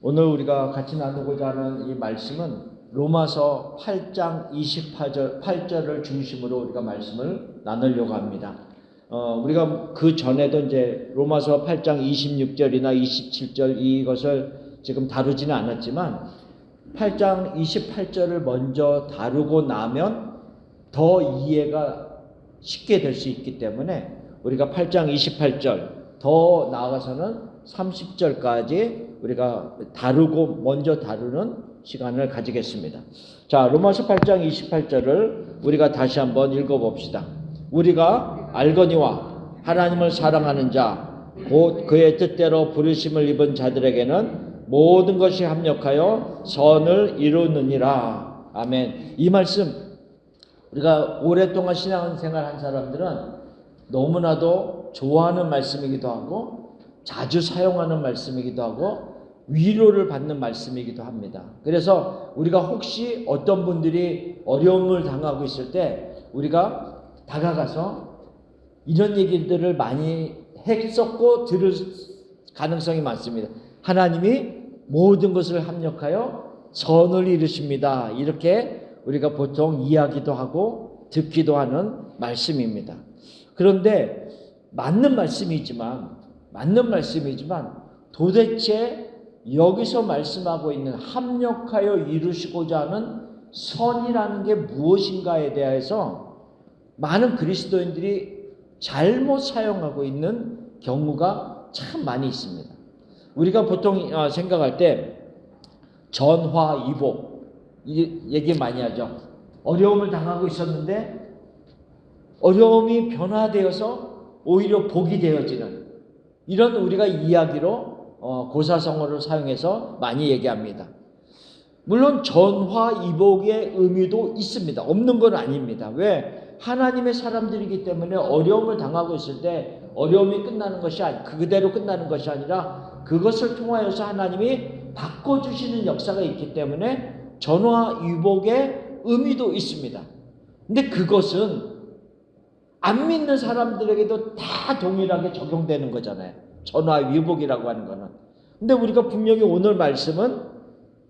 오늘 우리가 같이 나누고자 하는 이 말씀은 로마서 8장 28절을 중심으로 우리가 말씀을 나누려고 합니다. 우리가 그 전에도 이제 로마서 8장 26절이나 27절 이것을 지금 다루지는 않았지만 8장 28절을 먼저 다루고 나면 더 이해가 쉽게 될 수 있기 때문에 우리가 8장 28절 더 나아가서는 30절까지 우리가 먼저 다루는 시간을 가지겠습니다. 자, 로마서 8장 28절을 우리가 다시 한번 읽어봅시다. 우리가 알거니와 하나님을 사랑하는 자, 곧 그의 뜻대로 부르심을 입은 자들에게는 모든 것이 합력하여 선을 이루느니라. 아멘. 이 말씀, 우리가 오랫동안 신앙생활 한 사람들은 너무나도 좋아하는 말씀이기도 하고 자주 사용하는 말씀이기도 하고 위로를 받는 말씀이기도 합니다. 그래서 우리가 혹시 어떤 분들이 어려움을 당하고 있을 때 우리가 다가가서 이런 얘기들을 많이 했었고 들을 가능성이 많습니다. 하나님이 모든 것을 합력하여 선을 이루십니다. 이렇게 우리가 보통 이야기도 하고 듣기도 하는 말씀입니다. 그런데 맞는 말씀이지만 도대체 여기서 말씀하고 있는 합력하여 이루시고자 하는 선이라는 게 무엇인가에 대해서 많은 그리스도인들이 잘못 사용하고 있는 경우가 참 많이 있습니다. 우리가 보통 생각할 때 전화위복 얘기 많이 하죠. 어려움을 당하고 있었는데 어려움이 변화되어서 오히려 복이 되어지는 이런 우리가 이야기로 고사성어를 사용해서 많이 얘기합니다. 물론 전화위복의 의미도 있습니다. 없는 건 아닙니다. 왜? 하나님의 사람들이기 때문에 어려움을 당하고 있을 때 어려움이 끝나는 것이 그대로 끝나는 것이 아니라 그것을 통하여서 하나님이 바꿔주시는 역사가 있기 때문에 전화위복의 의미도 있습니다. 근데 그것은 안 믿는 사람들에게도 다 동일하게 적용되는 거잖아요. 전화위복이라고 하는 거는. 근데 우리가 분명히 오늘 말씀은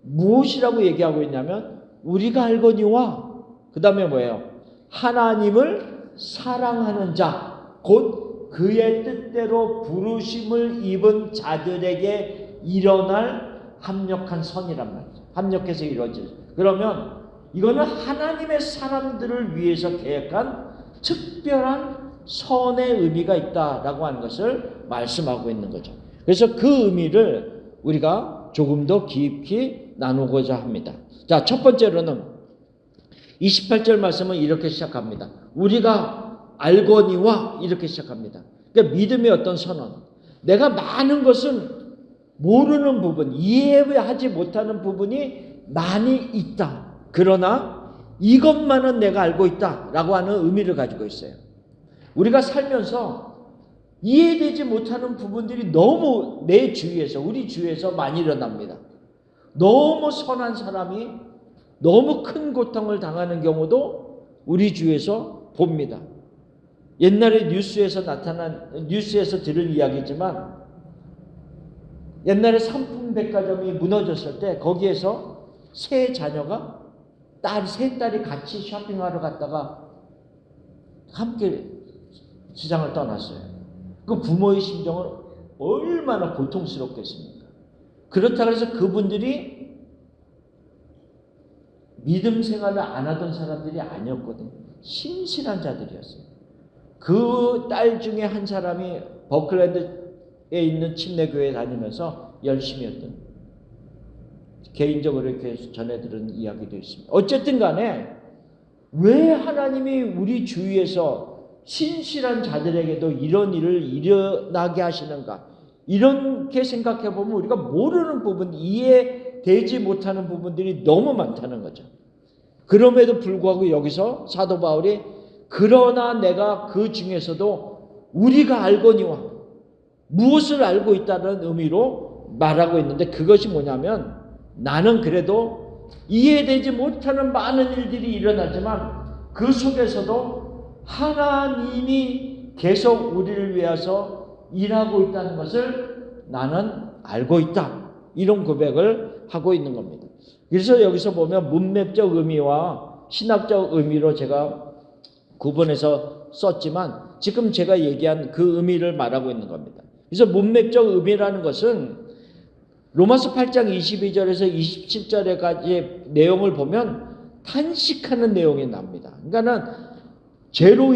무엇이라고 얘기하고 있냐면 우리가 알거니와 그 다음에 뭐예요? 하나님을 사랑하는 자, 곧 그의 뜻대로 부르심을 입은 자들에게 일어날 합력한 선이란 말이죠. 합력해서 이루어질. 그러면 이거는 하나님의 사람들을 위해서 계획한 특별한 선의 의미가 있다라고 하는 것을 말씀하고 있는 거죠. 그래서 그 의미를 우리가 조금 더 깊이 나누고자 합니다. 자, 첫 번째로는 28절 말씀은 이렇게 시작합니다. 우리가 알거니와 이렇게 시작합니다. 그러니까 믿음의 어떤 선언. 내가 많은 것은 모르는 부분, 이해하지 못하는 부분이 많이 있다. 그러나 이것만은 내가 알고 있다라고 하는 의미를 가지고 있어요. 우리가 살면서 이해되지 못하는 부분들이 너무 내 주위에서, 우리 주위에서 많이 일어납니다. 너무 선한 사람이 너무 큰 고통을 당하는 경우도 우리 주위에서 봅니다. 옛날에 뉴스에서 들은 이야기지만 옛날에 삼풍백화점이 무너졌을 때 거기에서 세 자녀가 세 딸이 같이 쇼핑하러 갔다가 함께 시장을 떠났어요. 그 부모의 심정은 얼마나 고통스럽겠습니까? 그렇다고 해서 그분들이 믿음 생활을 안 하던 사람들이 아니었거든요. 신실한 자들이었어요. 그 딸 중에 한 사람이 버클랜드에 있는 침례교회에 다니면서 열심히 했던, 개인적으로 이렇게 전해 들은 이야기도 있습니다. 어쨌든 간에 왜 하나님이 우리 주위에서 신실한 자들에게도 이런 일을 일어나게 하시는가? 이렇게 생각해 보면 우리가 모르는 부분, 이해되지 못하는 부분들이 너무 많다는 거죠. 그럼에도 불구하고 여기서 사도 바울이 그러나 내가 그 중에서도 우리가 알거니와 무엇을 알고 있다는 의미로 말하고 있는데 그것이 뭐냐면 나는 그래도 이해되지 못하는 많은 일들이 일어나지만 그 속에서도 하나님이 계속 우리를 위해서 일하고 있다는 것을 나는 알고 있다. 이런 고백을 하고 있는 겁니다. 그래서 여기서 보면 문맥적 의미와 신학적 의미로 제가 구분해서 썼지만 지금 제가 얘기한 그 의미를 말하고 있는 겁니다. 그래서 문맥적 의미라는 것은 로마서 8장 22절에서 27절에까지의 내용을 보면 탄식하는 내용이 납니다. 그러니까는 죄로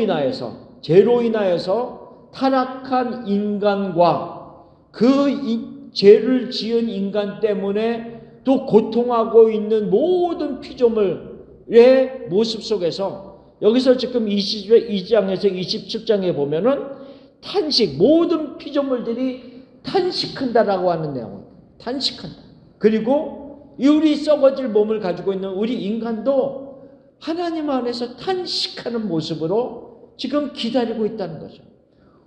인하여서 타락한 인간과 그 죄를 지은 인간 때문에 또 고통하고 있는 모든 피조물의 모습 속에서 여기서 지금 22장에서 27장에 보면은 탄식, 모든 피조물들이 탄식한다라고 하는 내용은 탄식한다. 그리고 우리 썩어질 몸을 가지고 있는 우리 인간도 하나님 안에서 탄식하는 모습으로 지금 기다리고 있다는 거죠.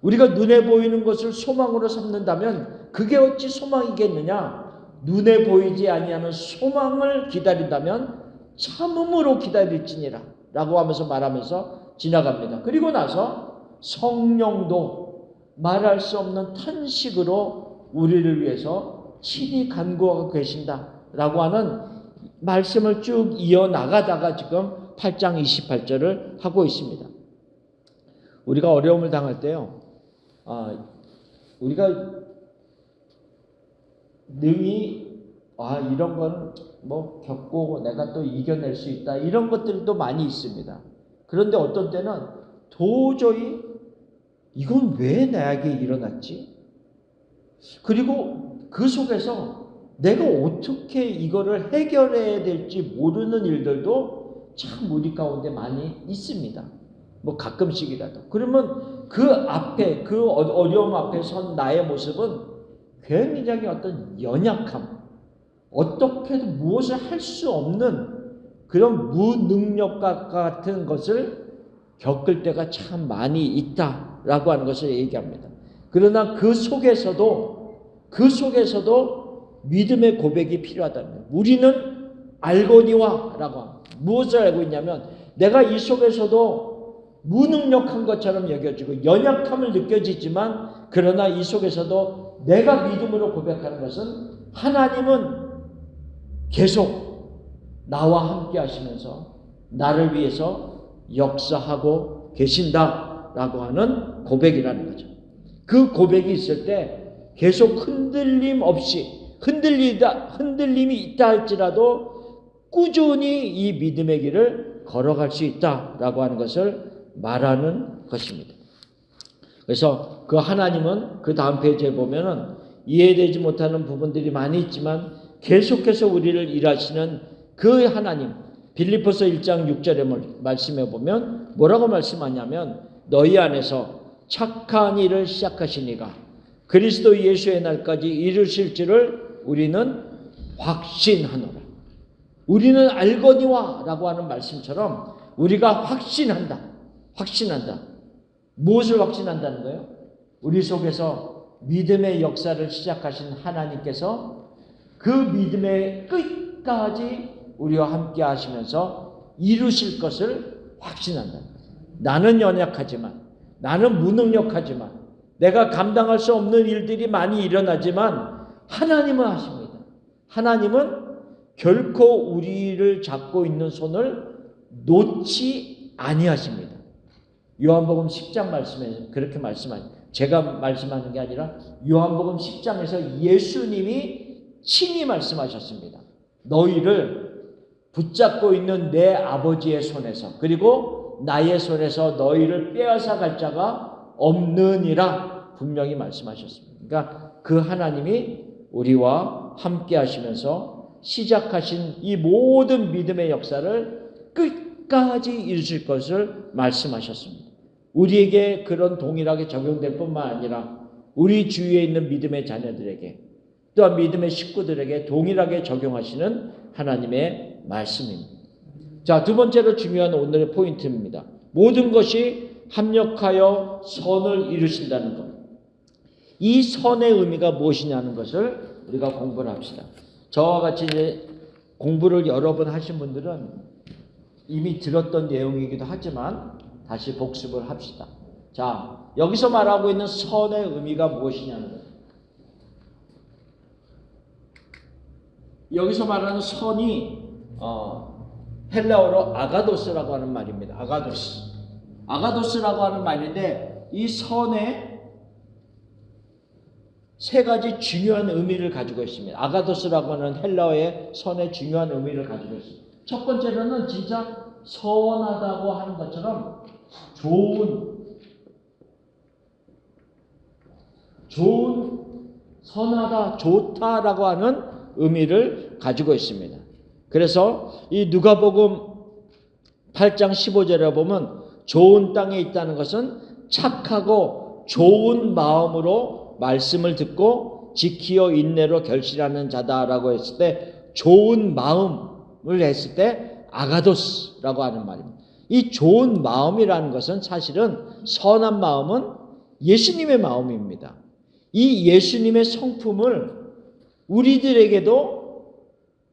우리가 눈에 보이는 것을 소망으로 삼는다면 그게 어찌 소망이겠느냐? 눈에 보이지 아니하는 소망을 기다린다면 참음으로 기다릴지니라 라고 하면서 말하면서 지나갑니다. 그리고 나서 성령도 말할 수 없는 탄식으로 우리를 위해서 친히 간구하고 계신다라고 하는 말씀을 쭉 이어나가다가 지금 8장 28절을 하고 있습니다. 우리가 어려움을 당할 때요, 우리가 능히 이런 건 뭐 겪고 내가 또 이겨낼 수 있다, 이런 것들도 많이 있습니다. 그런데 어떤 때는 도저히 이건 왜 나에게 일어났지? 그리고 그 속에서 내가 어떻게 이거를 해결해야 될지 모르는 일들도 참 우리 가운데 많이 있습니다. 뭐 가끔씩이라도. 그러면 그 앞에, 그 어려움 앞에 선 나의 모습은 굉장히 어떤 연약함, 어떻게도 무엇을 할 수 없는 그런 무능력과 같은 것을 겪을 때가 참 많이 있다라고 하는 것을 얘기합니다. 그러나 그 속에서도 믿음의 고백이 필요하다는 거예요. 우리는 알거니와 라고 합니다. 무엇을 알고 있냐면 내가 이 속에서도 무능력한 것처럼 여겨지고 연약함을 느껴지지만, 그러나 이 속에서도 내가 믿음으로 고백하는 것은 하나님은 계속 나와 함께 하시면서 나를 위해서 역사하고 계신다라고 하는 고백이라는 거죠. 그 고백이 있을 때 계속 흔들림 없이, 흔들림이 있다 할지라도 꾸준히 이 믿음의 길을 걸어갈 수 있다라고 하는 것을 말하는 것입니다. 그래서 그 하나님은 그 다음 페이지에 보면은 이해되지 못하는 부분들이 많이 있지만 계속해서 우리를 일하시는 그 하나님, 빌립보서 1장 6절에 말씀해 보면 뭐라고 말씀하냐면 너희 안에서 착한 일을 시작하시니가 그리스도 예수의 날까지 이루실 줄을 우리는 확신하노라. 우리는 알거니와 라고 하는 말씀처럼 우리가 확신한다. 무엇을 확신한다는 거예요? 우리 속에서 믿음의 역사를 시작하신 하나님께서 그 믿음의 끝까지 우리와 함께 하시면서 이루실 것을 확신한다. 나는 연약하지만, 나는 무능력하지만, 내가 감당할 수 없는 일들이 많이 일어나지만 하나님은 하십니다. 하나님은 결코 우리를 잡고 있는 손을 놓지 아니하십니다. 요한복음 10장 말씀에 그렇게 말씀하죠. 제가 말씀하는 게 아니라 요한복음 10장에서 예수님이 친히 말씀하셨습니다. 너희를 붙잡고 있는 내 아버지의 손에서, 그리고 나의 손에서 너희를 빼앗아 갈 자가 없느니라 분명히 말씀하셨습니다. 그러니까 그 하나님이 우리와 함께 하시면서 시작하신 이 모든 믿음의 역사를 끝까지 이루실 것을 말씀하셨습니다. 우리에게 그런 동일하게 적용될 뿐만 아니라 우리 주위에 있는 믿음의 자녀들에게, 또한 믿음의 식구들에게 동일하게 적용하시는 하나님의 말씀입니다. 자, 두 번째로 중요한 오늘의 포인트입니다. 모든 것이 합력하여 선을 이루신다는 것. 이 선의 의미가 무엇이냐는 것을 우리가 공부를 합시다. 저와 같이 이제 공부를 여러 번 하신 분들은 이미 들었던 내용이기도 하지만 다시 복습을 합시다. 자, 여기서 말하고 있는 선의 의미가 무엇이냐는 거예요. 여기서 말하는 선이 헬라어로 아가도스라고 하는 말입니다. 아가도스라고 하는 말인데 이 선에 세 가지 중요한 의미를 가지고 있습니다. 아가도스라고 하는 헬라어의 선의 중요한 의미를 가지고 있습니다. 첫 번째로는 진짜 선하다고 하는 것처럼 좋은, 선하다, 좋다라고 하는 의미를 가지고 있습니다. 그래서 이 누가복음 8장 15절에 보면 좋은 땅에 있다는 것은 착하고 좋은 마음으로 말씀을 듣고 지키어 인내로 결실하는 자다라고 했을 때 좋은 마음을 했을 때 아가도스라고 하는 말입니다. 이 좋은 마음이라는 것은 사실은 선한 마음은 예수님의 마음입니다. 이 예수님의 성품을 우리들에게도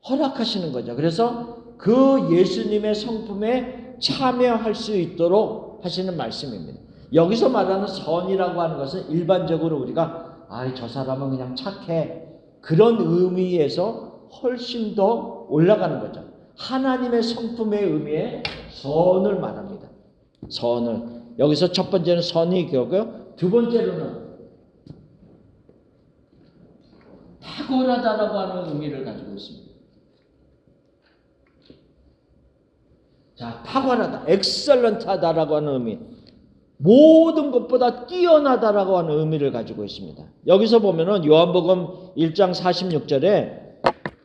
허락하시는 거죠. 그래서 그 예수님의 성품에 참여할 수 있도록 하시는 말씀입니다. 여기서 말하는 선이라고 하는 것은 일반적으로 우리가 저 사람은 그냥 착해 그런 의미에서 훨씬 더 올라가는 거죠. 하나님의 성품의 의미에 선을 말합니다. 선을. 여기서 첫 번째는 선이 되고요. 두 번째로는 탁월하다라고 하는 의미를 가지고 있습니다. 자, 탁월하다, 엑셀런트하다라고 하는 의미, 모든 것보다 뛰어나다라고 하는 의미를 가지고 있습니다. 여기서 보면은 요한복음 1장 46절에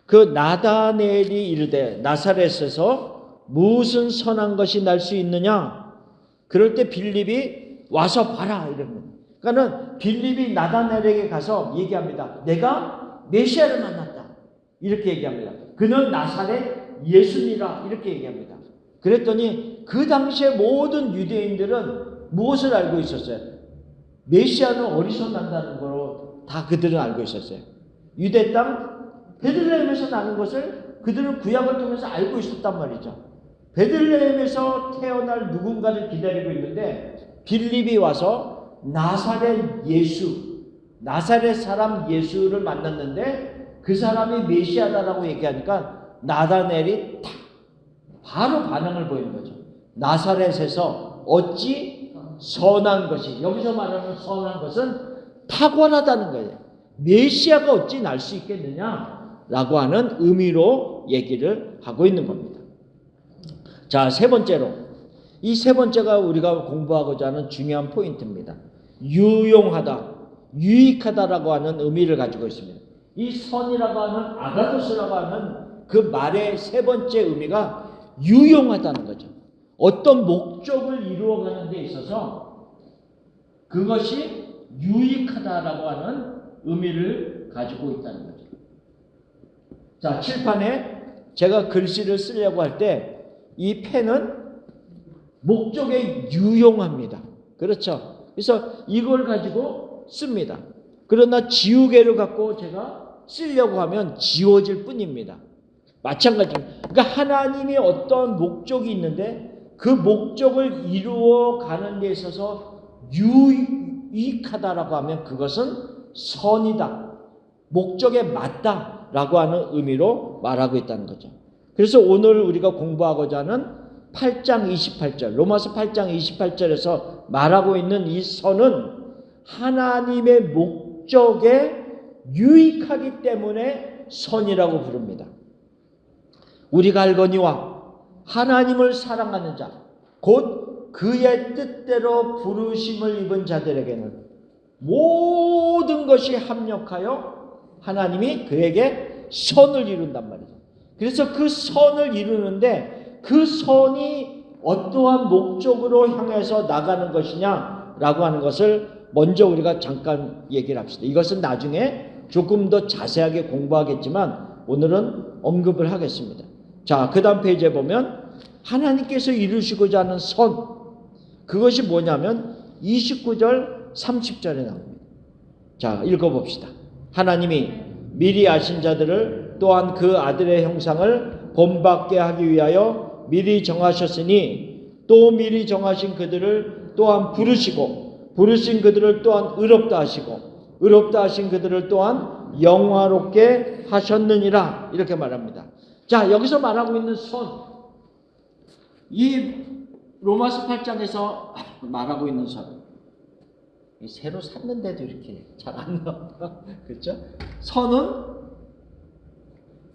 그 나다넬이 이르되 나사렛에서 무슨 선한 것이 날 수 있느냐? 그럴 때 빌립이 와서 봐라 이럽니다. 그러니까는 빌립이 나다넬에게 가서 얘기합니다. 내가 메시아를 만났다. 이렇게 얘기합니다. 그는 나사렛 예수니라 이렇게 얘기합니다. 그랬더니 그 당시에 모든 유대인들은 무엇을 알고 있었어요? 메시아는 어디서 난다는 걸로 다 그들은 알고 있었어요. 유대 땅 베들레헴에서 나는 것을 그들은 구약을 통해서 알고 있었단 말이죠. 베들레헴에서 태어날 누군가를 기다리고 있는데 빌립이 와서 나사렛 예수, 나사렛 사람 예수를 만났는데 그 사람이 메시아다라고 얘기하니까 나다넬이 탁 바로 반응을 보이는 거죠. 나사렛에서 어찌 선한 것이, 여기서 말하는 선한 것은 탁월하다는 거예요. 메시아가 어찌 날 수 있겠느냐라고 하는 의미로 얘기를 하고 있는 겁니다. 자, 세 번째로, 이 세 번째가 우리가 공부하고자 하는 중요한 포인트입니다. 유용하다, 유익하다라고 하는 의미를 가지고 있습니다. 이 선이라고 하는 아가도스라고 하는 그 말의 세 번째 의미가 유용하다는 거죠. 어떤 목적을 이루어가는 데 있어서 그것이 유익하다라고 하는 의미를 가지고 있다는 거죠. 자, 칠판에 제가 글씨를 쓰려고 할 때 이 펜은 목적에 유용합니다. 그렇죠? 그래서 이걸 가지고 씁니다. 그러나 지우개를 갖고 제가 쓰려고 하면 지워질 뿐입니다. 마찬가지입니다. 그러니까 하나님이 어떤 목적이 있는데 그 목적을 이루어 가는 데 있어서 유익하다라고 하면 그것은 선이다, 목적에 맞다라고 하는 의미로 말하고 있다는 거죠. 그래서 오늘 우리가 공부하고자 하는 8장 28절, 로마서 8장 28절에서 말하고 있는 이 선은 하나님의 목적에 유익하기 때문에 선이라고 부릅니다. 우리가 알거니와 하나님을 사랑하는 자, 곧 그의 뜻대로 부르심을 입은 자들에게는 모든 것이 합력하여 하나님이 그에게 선을 이룬단 말이죠. 그래서 그 선을 이루는데 그 선이 어떠한 목적으로 향해서 나가는 것이냐라고 하는 것을 먼저 우리가 잠깐 얘기를 합시다. 이것은 나중에 조금 더 자세하게 공부하겠지만 오늘은 언급을 하겠습니다. 자, 그 다음 페이지에 보면 하나님께서 이루시고자 하는 선, 그것이 뭐냐면 29절 30절에 나옵니다. 자, 읽어봅시다. 하나님이 미리 아신 자들을 또한 그 아들의 형상을 본받게 하기 위하여 미리 정하셨으니 또 미리 정하신 그들을 또한 부르시고 부르신 그들을 또한 의롭다 하시고 의롭다 하신 그들을 또한 영화롭게 하셨느니라 이렇게 말합니다. 자, 여기서 말하고 있는 선, 이 로마서 8장에서 말하고 있는 선, 새로 샀는데도 이렇게 잘 안 나온다. 그렇죠? 선은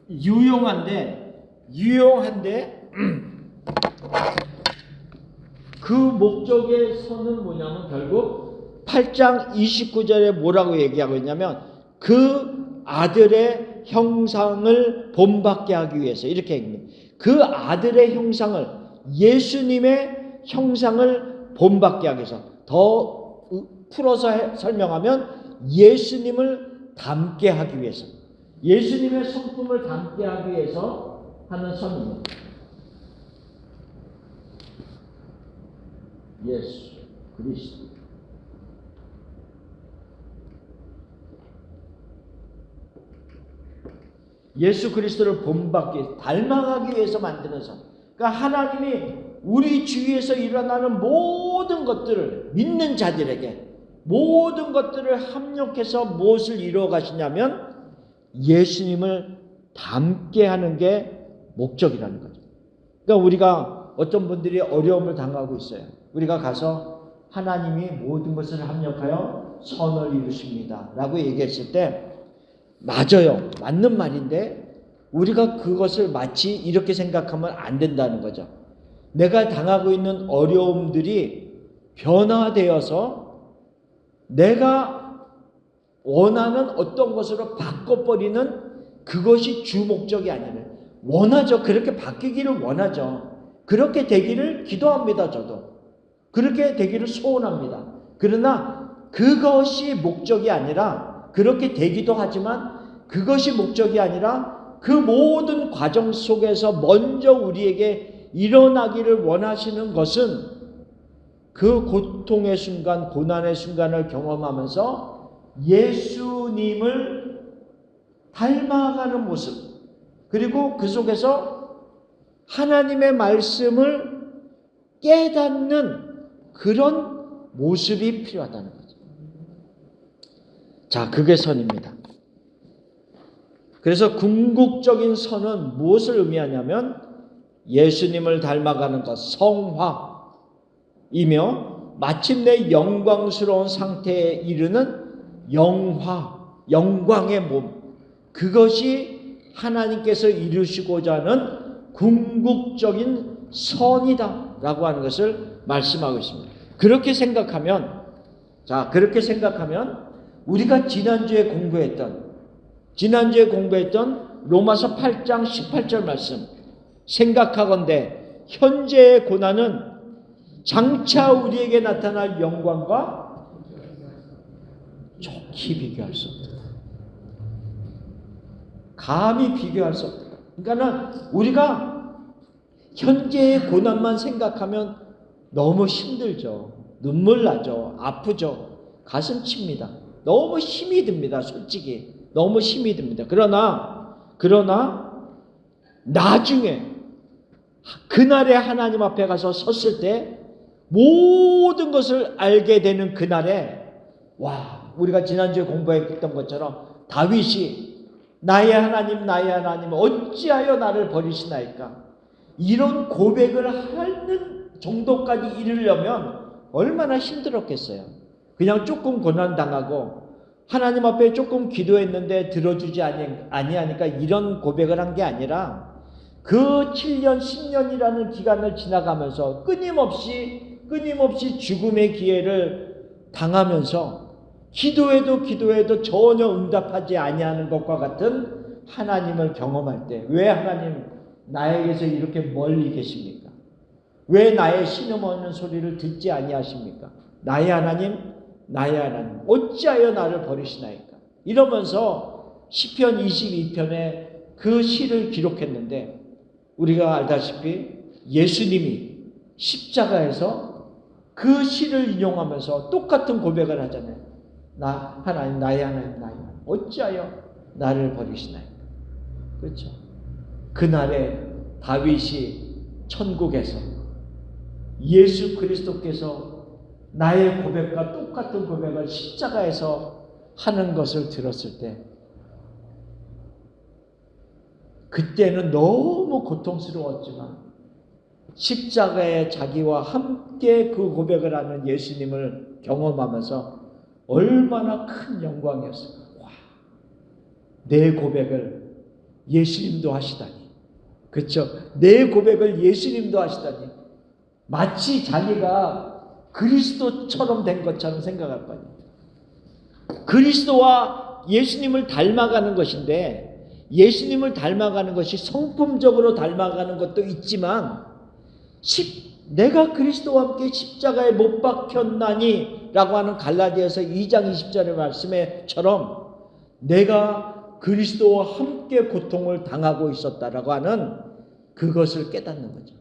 유용한데 그 목적의 선은 뭐냐면 결국 8장 29절에 뭐라고 얘기하고 있냐면 그 아들의 형상을 본받게 하기 위해서 이렇게 얘기합니다. 그 아들의 형상을, 예수님의 형상을 본받게 하기 위해서, 더 풀어서 설명하면 예수님을 닮게 하기 위해서, 예수님의 성품을 닮게 하기 위해서 하는 선입니다. 예수 그리스도. 예수 그리스도를 본받기, 닮아가기 위해서 만드는 선. 그러니까 하나님이 우리 주위에서 일어나는 모든 것들을, 믿는 자들에게 모든 것들을 합력해서 무엇을 이루어 가시냐면 예수님을 닮게 하는 게 목적이라는 거죠. 그러니까 우리가, 어떤 분들이 어려움을 당하고 있어요. 우리가 가서 하나님이 모든 것을 합력하여 선을 이루십니다 라고 얘기했을 때 맞아요. 맞는 말인데 우리가 그것을 마치 이렇게 생각하면 안 된다는 거죠. 내가 당하고 있는 어려움들이 변화되어서 내가 원하는 어떤 것으로 바꿔버리는 그것이 주 목적이 아니라, 원하죠. 그렇게 바뀌기를 원하죠. 그렇게 되기를 기도합니다. 저도 그렇게 되기를 소원합니다. 그러나 그것이 목적이 아니라, 그렇게 되기도 하지만 그것이 목적이 아니라 그 모든 과정 속에서 먼저 우리에게 일어나기를 원하시는 것은 그 고통의 순간, 고난의 순간을 경험하면서 예수님을 닮아가는 모습, 그리고 그 속에서 하나님의 말씀을 깨닫는 그런 모습이 필요하다는 거죠. 자, 그게 선입니다. 그래서 궁극적인 선은 무엇을 의미하냐면 예수님을 닮아가는 것, 성화이며 마침내 영광스러운 상태에 이르는 영광의 몸, 그것이 하나님께서 이루시고자 하는 궁극적인 선이다 라고 하는 것을 말씀하고 있습니다. 그렇게 생각하면 우리가 지난주에 공부했던 로마서 8장 18절 말씀 생각하건대 현재의 고난은 장차 우리에게 나타날 영광과 좋게 비교할 수 없다. 감히 비교할 수 없다. 그러니까 우리가 현재의 고난만 생각하면 너무 힘들죠. 눈물 나죠. 아프죠. 가슴 칩니다. 너무 힘이 듭니다. 솔직히 너무 힘이 듭니다. 그러나 나중에 그날에 하나님 앞에 가서 섰을 때 모든 것을 알게 되는 그날에, 우리가 지난주에 공부했던 것처럼 다윗이 나의 하나님 어찌하여 나를 버리시나이까, 이런 고백을 하는 정도까지 이르려면 얼마나 힘들었겠어요. 그냥 조금 고난당하고 하나님 앞에 조금 기도했는데 들어주지 아니하니까 이런 고백을 한 게 아니라, 그 7년 10년이라는 기간을 지나가면서 끊임없이 죽음의 기회를 당하면서 기도해도 전혀 응답하지 아니하는 것과 같은 하나님을 경험할 때, 왜 하나님 나에게서 이렇게 멀리 계십니까? 왜 나의 신음없는 소리를 듣지 아니하십니까? 나의 하나님 어찌하여 나를 버리시나이까? 이러면서 시편 22편에 그 시를 기록했는데, 우리가 알다시피 예수님이 십자가에서 그 시를 인용하면서 똑같은 고백을 하잖아요. 나의 하나님 어찌하여 나를 버리시나이까? 그렇죠. 그날에 다윗이 천국에서 예수 그리스도께서 나의 고백과 똑같은 고백을 십자가에서 하는 것을 들었을 때 그때는 너무 고통스러웠지만 십자가에 자기와 함께 그 고백을 하는 예수님을 경험하면서 얼마나 큰 영광이었을까. 와, 내 고백을 예수님도 하시다니. 그렇죠? 내 고백을 예수님도 하시다니. 마치 자기가 그리스도처럼 된 것처럼 생각할 거 아니에요. 그리스도와 예수님을 닮아가는 것인데, 예수님을 닮아가는 것이 성품적으로 닮아가는 것도 있지만, 내가 그리스도와 함께 십자가에 못 박혔나니 라고 하는 갈라디아서 2장 20절의 말씀에처럼 내가 그리스도와 함께 고통을 당하고 있었다라고 하는 그것을 깨닫는 거죠.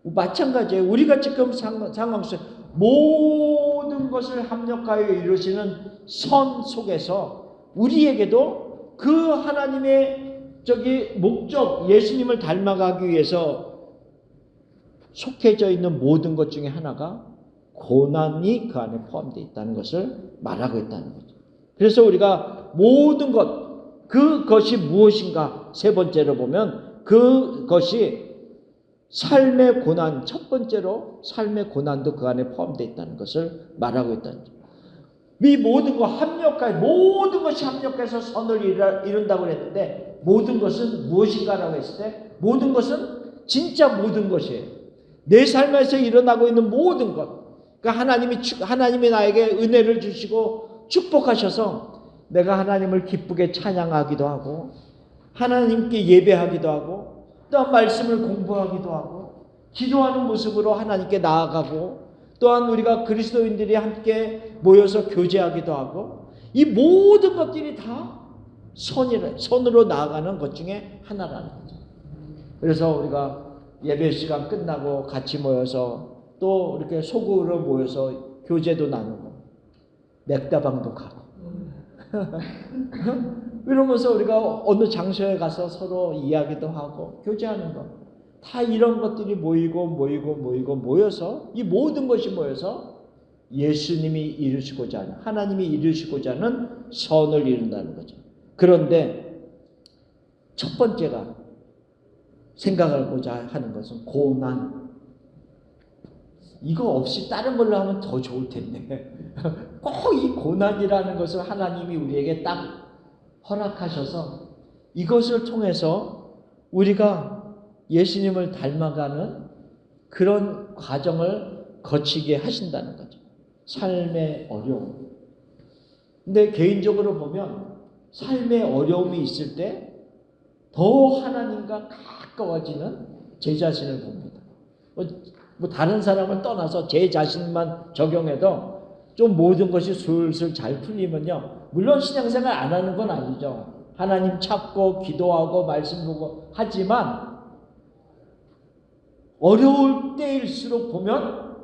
마찬가지예요. 우리가 지금 상황 속에 모든 것을 합력하여 이루시는 선 속에서 우리에게도 그 하나님의 목적, 예수님을 닮아가기 위해서 속해져 있는 모든 것 중에 하나가 고난이 그 안에 포함되어 있다는 것을 말하고 있다는 거죠. 그래서 우리가 모든 그것이 무엇인가 세 번째로 보면 그것이 삶의 고난, 첫 번째로 삶의 고난도 그 안에 포함되어 있다는 것을 말하고 있다는 거죠. 이 모든 것이 합력해서 선을 이룬다고 했는데 모든 것은 무엇인가라고 했을 때 모든 것은 진짜 모든 것이에요. 내 삶에서 일어나고 있는 모든 것. 그러니까 하나님이 나에게 은혜를 주시고 축복하셔서 내가 하나님을 기쁘게 찬양하기도 하고 하나님께 예배하기도 하고 또한 말씀을 공부하기도 하고 기도하는 모습으로 하나님께 나아가고 또한 우리가 그리스도인들이 함께 모여서 교제하기도 하고 이 모든 것들이 다 선으로 나아가는 것 중에 하나라는 거죠. 그래서 우리가 예배 시간 끝나고 같이 모여서 또 이렇게 소그룹으로 모여서 교제도 나누고 맥다방도 가고 이러면서 우리가 어느 장소에 가서 서로 이야기도 하고 교제하는 것, 다 이런 것들이 모여서 이 모든 것이 모여서 예수님이 이루시고자 하는, 하나님이 이루시고자 하는 선을 이룬다는 거죠. 그런데 첫 번째가 생각하고자 하는 것은 고난. 이거 없이 다른 걸로 하면 더 좋을 텐데 꼭 이 고난이라는 것을 하나님이 우리에게 딱 허락하셔서 이것을 통해서 우리가 예수님을 닮아가는 그런 과정을 거치게 하신다는 거죠. 삶의 어려움. 근데 개인적으로 보면 삶의 어려움이 있을 때 더 하나님과 가까워지는 제 자신을 봅니다. 뭐 다른 사람을 떠나서 제 자신만 적용해도 좀 모든 것이 슬슬 잘 풀리면요. 물론 신앙생활 안 하는 건 아니죠. 하나님 찾고 기도하고 말씀 보고 하지만 어려울 때일수록 보면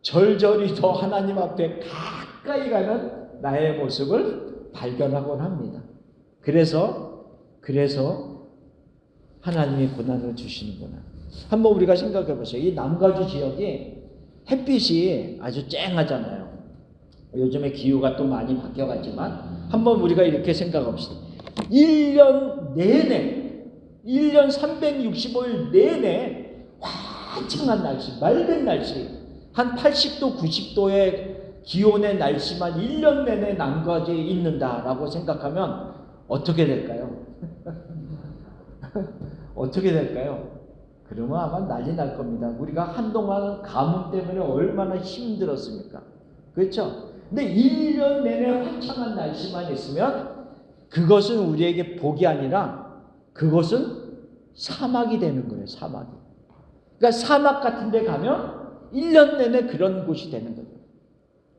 절절히 더 하나님 앞에 가까이 가는 나의 모습을 발견하곤 합니다. 그래서 하나님이 고난을 주시는구나. 한번 우리가 생각해 보세요. 이 남가주 지역이 햇빛이 아주 쨍하잖아요. 요즘에 기후가 또 많이 바뀌어갔지만 한번 우리가 이렇게 생각합시다. 1년 365일 내내 화창한 날씨, 맑은 날씨, 한 80도, 90도의 기온의 날씨만 1년 내내 남가주에 있는다라고 생각하면 어떻게 될까요? 어떻게 될까요? 그러면 아마 난리 날 겁니다. 우리가 한동안 가뭄 때문에 얼마나 힘들었습니까? 그렇죠? 근데 1년 내내 화창한 날씨만 있으면 그것은 우리에게 복이 아니라 그것은 사막이 되는 거예요. 사막이. 그러니까 사막 같은 데 가면 1년 내내 그런 곳이 되는 거예요.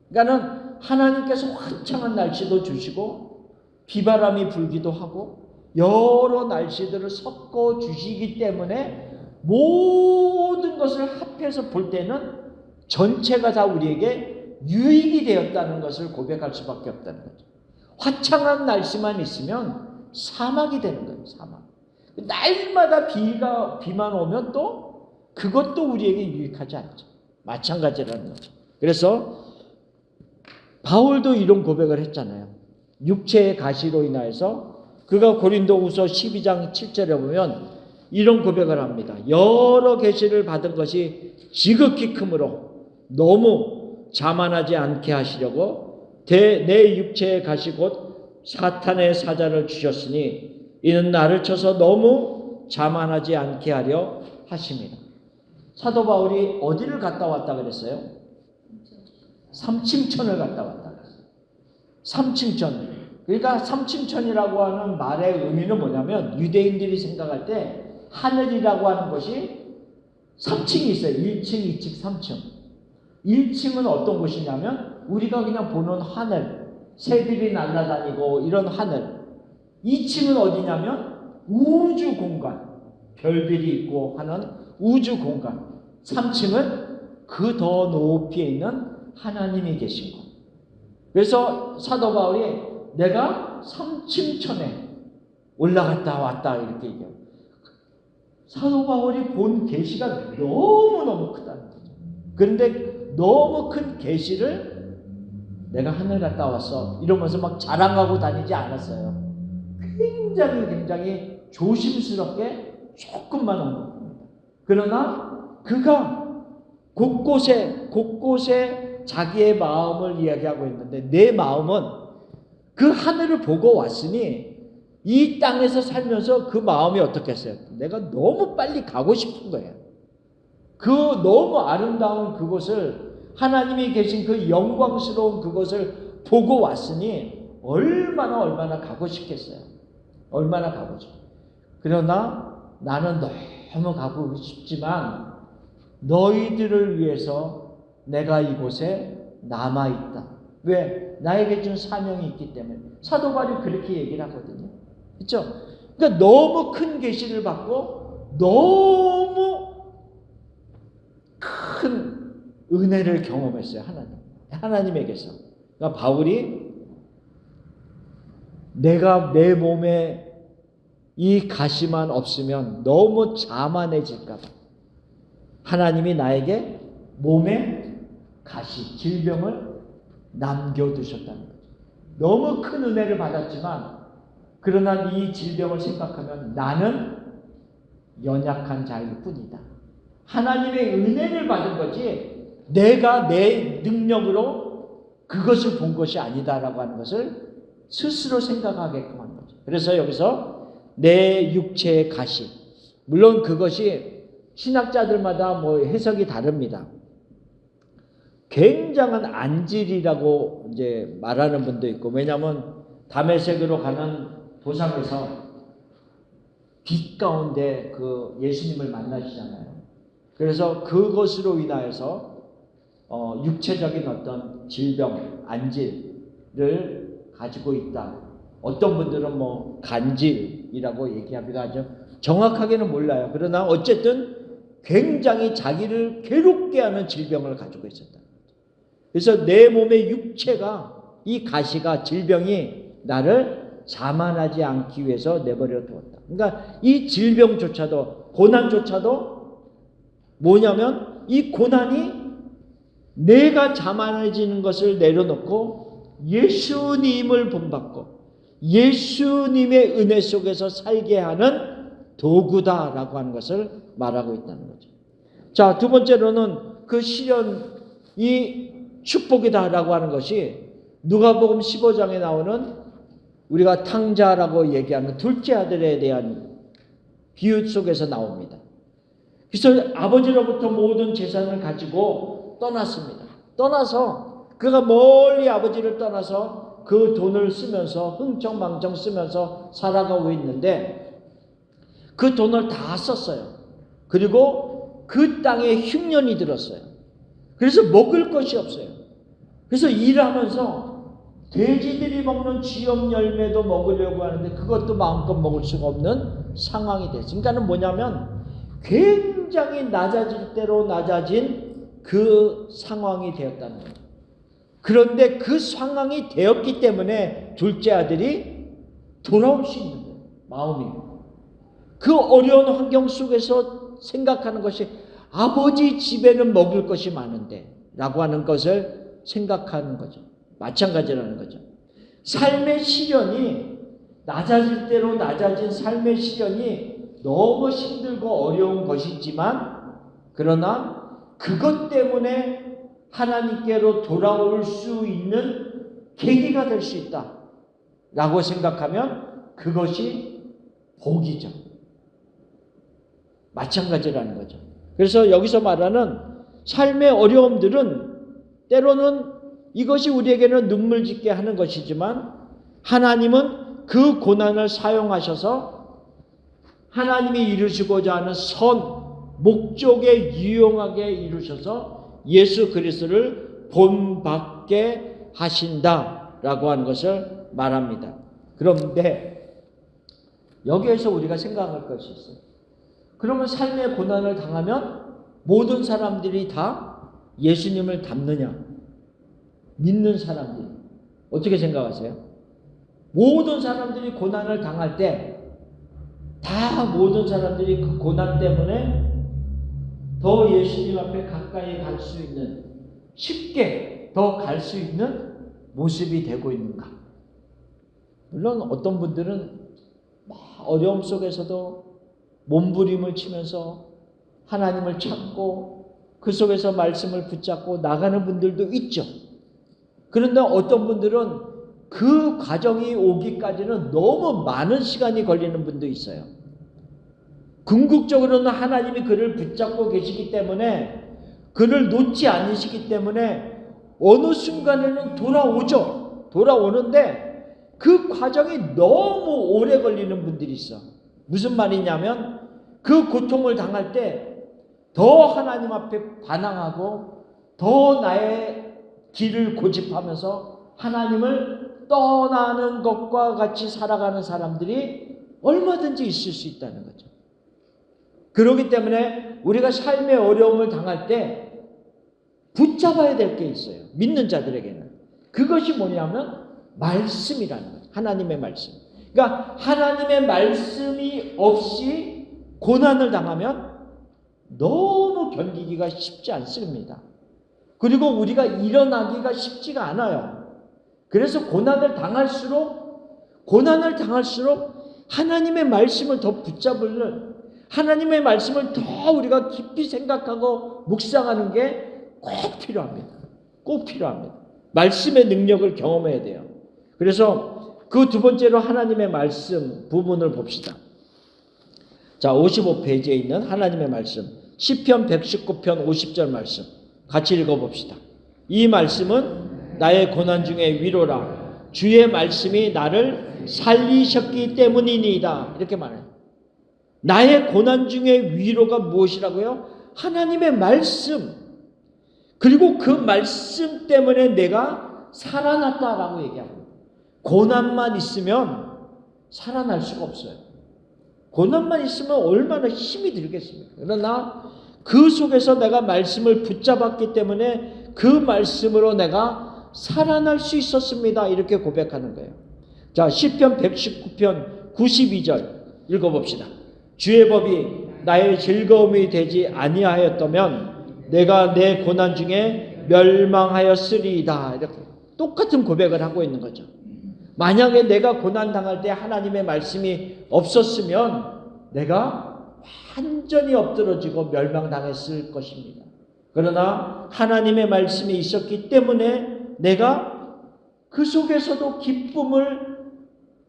그러니까는 하나님께서 화창한 날씨도 주시고 비바람이 불기도 하고 여러 날씨들을 섞어 주시기 때문에 모든 것을 합해서 볼 때는 전체가 다 우리에게 유익이 되었다는 것을 고백할 수밖에 없다는 거죠. 화창한 날씨만 있으면 사막이 되는 거예요. 사막. 날마다 비만 오면 또 그것도 우리에게 유익하지 않죠. 마찬가지라는 거죠. 그래서 바울도 이런 고백을 했잖아요. 육체의 가시로 인하여서 그가 고린도후서 12장 7절에 보면 이런 고백을 합니다. 여러 계시를 받은 것이 지극히 크므로 너무 자만하지 않게 하시려고 내 육체의 가시 곧 사탄의 사자를 주셨으니 이는 나를 쳐서 너무 자만하지 않게 하려 하십니다. 사도 바울이 어디를 갔다 왔다 그랬어요? 삼층천을 갔다 왔다 그랬어요. 삼층천. 그러니까 삼층천이라고 하는 말의 의미는 뭐냐면 유대인들이 생각할 때 하늘이라고 하는 것이 3층이 있어요. 1층, 2층, 3층. 1층은 어떤 곳이냐면 우리가 그냥 보는 하늘, 새들이 날아다니고 이런 하늘. 2층은 어디냐면 우주 공간, 별들이 있고 하는 우주 공간. 3층은 그 더 높이에 있는 하나님이 계신 곳. 그래서 사도 바울이 내가 3층천에 올라갔다 왔다 이렇게 얘기해요. 사도 바울이 본 계시가 너무너무 크다는 거죠. 그런데 너무 큰 계시를 내가 하늘 갔다 왔어 이러면서 막 자랑하고 다니지 않았어요. 굉장히 조심스럽게 조금만 온 겁니다. 그러나 그가 곳곳에 자기의 마음을 이야기하고 있는데 내 마음은 그 하늘을 보고 왔으니 이 땅에서 살면서 그 마음이 어떻겠어요? 내가 너무 빨리 가고 싶은 거예요. 그 너무 아름다운 그곳을 하나님이 계신 그 영광스러운 그곳을 보고 왔으니 얼마나 가고 싶겠어요. 얼마나 가고 싶어요. 그러나 나는 너무 가고 싶지만 너희들을 위해서 내가 이곳에 남아있다. 왜? 나에게 준 사명이 있기 때문에. 사도 바울이 그렇게 얘기를 하거든요. 그렇죠? 그러니까 너무 큰 계시를 받고 너무 큰 은혜를 경험했어요. 하나님에게서. 그러니까 바울이 내가 내 몸에 이 가시만 없으면 너무 자만해질까 봐 하나님이 나에게 몸에 가시, 질병을 남겨두셨다는 거죠. 너무 큰 은혜를 받았지만 그러나 이 질병을 생각하면 나는 연약한 자일 뿐이다. 하나님의 은혜를 받은 거지 내가 내 능력으로 그것을 본 것이 아니다라고 하는 것을 스스로 생각하게끔 한 거죠. 그래서 여기서 내 육체의 가시, 물론 그것이 신학자들마다 뭐 해석이 다릅니다. 굉장한 안질이라고 이제 말하는 분도 있고, 왜냐하면 다메섹으로 가는 도상에서 빛 가운데 그 예수님을 만나시잖아요. 그래서 그것으로 인하여서 육체적인 어떤 질병, 안질을 가지고 있다. 어떤 분들은 뭐 간질이라고 얘기하기도 하죠. 정확하게는 몰라요. 그러나 어쨌든 굉장히 자기를 괴롭게 하는 질병을 가지고 있었다. 그래서 내 몸의 육체가, 이 가시가, 질병이 나를 자만하지 않기 위해서 내버려 두었다. 그러니까 이 질병조차도, 고난조차도 뭐냐면 이 고난이 내가 자만해지는 것을 내려놓고 예수님을 본받고 예수님의 은혜 속에서 살게 하는 도구다라고 하는 것을 말하고 있다는 거죠. 자, 두 번째로는 그 시련이 축복이다라고 하는 것이 누가복음 15장에 나오는 우리가 탕자라고 얘기하는 둘째 아들에 대한 비유 속에서 나옵니다. 그래서 아버지로부터 모든 재산을 가지고 떠났습니다. 떠나서 그가 멀리 아버지를 떠나서 그 돈을 쓰면서 흥청망청 쓰면서 살아가고 있는데 그 돈을 다 썼어요. 그리고 그 땅에 흉년이 들었어요. 그래서 먹을 것이 없어요. 그래서 일하면서 돼지들이 먹는 쥐염 열매도 먹으려고 하는데 그것도 마음껏 먹을 수가 없는 상황이 됐어요. 그러니까는 뭐냐면 굉장히 낮아질 대로 낮아진 그 상황이 되었다는 거예요. 그런데 그 상황이 되었기 때문에 둘째 아들이 돌아올 수 있는 거예요. 마음이. 그 어려운 환경 속에서 생각하는 것이 아버지 집에는 먹을 것이 많은데 라고 하는 것을 생각하는 거죠. 마찬가지라는 거죠. 삶의 시련이 낮아질 대로 낮아진 삶의 시련이 너무 힘들고 어려운 것이지만, 그러나 그것 때문에 하나님께로 돌아올 수 있는 계기가 될 수 있다 라고 생각하면 그것이 복이죠. 마찬가지라는 거죠. 그래서 여기서 말하는 삶의 어려움들은 때로는 이것이 우리에게는 눈물 짓게 하는 것이지만, 하나님은 그 고난을 사용하셔서 하나님이 이루시고자 하는 목적에 유용하게 이루셔서 예수 그리스도를 본받게 하신다라고 하는 것을 말합니다. 그런데 여기에서 우리가 생각할 것이 있어요. 그러면 삶의 고난을 당하면 모든 사람들이 다 예수님을 닮느냐? 믿는 사람들이 어떻게 생각하세요? 모든 사람들이 고난을 당할 때 다 모든 사람들이 그 고난 때문에 더 예수님 앞에 가까이 갈 수 있는, 쉽게 더 갈 수 있는 모습이 되고 있는가? 물론 어떤 분들은 어려움 속에서도 몸부림을 치면서 하나님을 찾고 그 속에서 말씀을 붙잡고 나가는 분들도 있죠. 그런데 어떤 분들은 그 과정이 오기까지는 너무 많은 시간이 걸리는 분도 있어요. 궁극적으로는 하나님이 그를 붙잡고 계시기 때문에, 그를 놓지 않으시기 때문에 어느 순간에는 돌아오죠. 돌아오는데 그 과정이 너무 오래 걸리는 분들이 있어. 무슨 말이냐면 그 고통을 당할 때 더 하나님 앞에 반항하고 더 나의 길을 고집하면서 하나님을 떠나는 것과 같이 살아가는 사람들이 얼마든지 있을 수 있다는 거죠. 그렇기 때문에 우리가 삶의 어려움을 당할 때 붙잡아야 될 게 있어요. 믿는 자들에게는. 그것이 뭐냐면 말씀이라는 거죠. 하나님의 말씀. 그러니까 하나님의 말씀이 없이 고난을 당하면 너무 견디기가 쉽지 않습니다. 그리고 우리가 일어나기가 쉽지가 않아요. 그래서 고난을 당할수록 하나님의 말씀을 더 붙잡는, 하나님의 말씀을 더 우리가 깊이 생각하고 묵상하는 게 꼭 필요합니다. 꼭 필요합니다. 말씀의 능력을 경험해야 돼요. 그래서 그 두 번째로 하나님의 말씀 부분을 봅시다. 자, 55페이지에 있는 하나님의 말씀, 시편 119편 50절 말씀 같이 읽어봅시다. 이 말씀은 나의 고난 중에 위로라. 주의 말씀이 나를 살리셨기 때문이니이다. 이렇게 말해요. 나의 고난 중에 위로가 무엇이라고요? 하나님의 말씀. 그리고 그 말씀 때문에 내가 살아났다라고 얘기합니다. 고난만 있으면 살아날 수가 없어요. 고난만 있으면 얼마나 힘이 들겠습니까? 그러나 그 속에서 내가 말씀을 붙잡았기 때문에 그 말씀으로 내가 살아날 수 있었습니다. 이렇게 고백하는 거예요. 자, 시편 119편 92절 읽어봅시다. 주의 법이 나의 즐거움이 되지 아니하였다면 내가 내 고난 중에 멸망하였으리이다. 이렇게 똑같은 고백을 하고 있는 거죠. 만약에 내가 고난 당할 때 하나님의 말씀이 없었으면 내가 완전히 엎드러지고 멸망당했을 것입니다. 그러나 하나님의 말씀이 있었기 때문에 내가 그 속에서도 기쁨을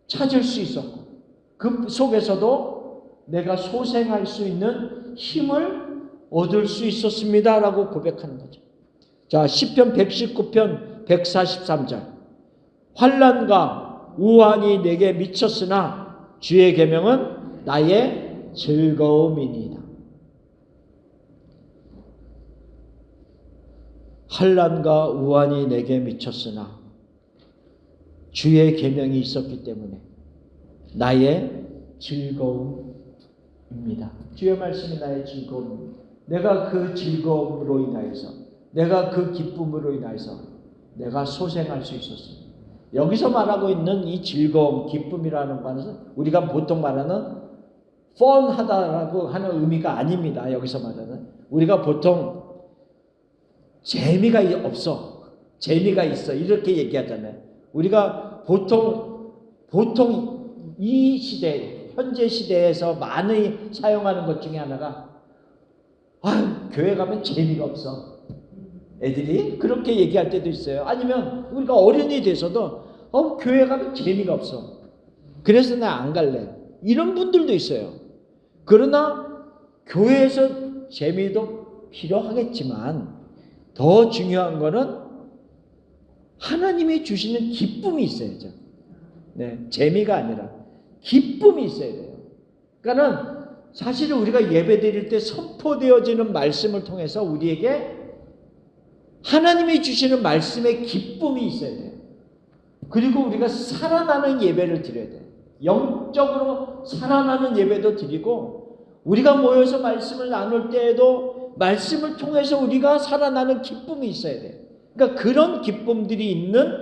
찾을 수 있었고, 그 속에서도 내가 소생할 수 있는 힘을 얻을 수 있었습니다 라고 고백하는 거죠. 자, 시편 119편 143절 환난과 우환이 내게 미쳤으나 주의 계명은 나의 즐거움이니이다. 환난과 우환이 내게 미쳤으나 주의 계명이 있었기 때문에 나의 즐거움입니다. 주의 말씀이 나의 즐거움입니다. 내가 그 즐거움으로 인하여서, 내가 그 기쁨으로 인하여서 내가 소생할 수 있었습니다. 여기서 말하고 있는 이 즐거움, 기쁨이라는 것은 우리가 보통 말하는 펀하다라고 하는 의미가 아닙니다. 여기서 말하는 우리가 보통 재미가 없어, 재미가 있어 이렇게 얘기하잖아요. 우리가 보통 이 시대, 현재 시대에서 많이 사용하는 것 중에 하나가 교회 가면 재미가 없어. 애들이 그렇게 얘기할 때도 있어요. 아니면 우리가 어른이 돼서도 교회 가면 재미가 없어. 그래서 나 안 갈래. 이런 분들도 있어요. 그러나 교회에서 재미도 필요하겠지만 더 중요한 거는 하나님이 주시는 기쁨이 있어야죠. 네, 재미가 아니라 기쁨이 있어야 돼요. 그러니까는 사실은 우리가 예배 드릴 때 선포되어지는 말씀을 통해서 우리에게 하나님이 주시는 말씀의 기쁨이 있어야 돼요. 그리고 우리가 살아나는 예배를 드려야 돼요. 영적으로 살아나는 예배도 드리고 우리가 모여서 말씀을 나눌 때에도 말씀을 통해서 우리가 살아나는 기쁨이 있어야 돼요. 그러니까 그런 기쁨들이 있는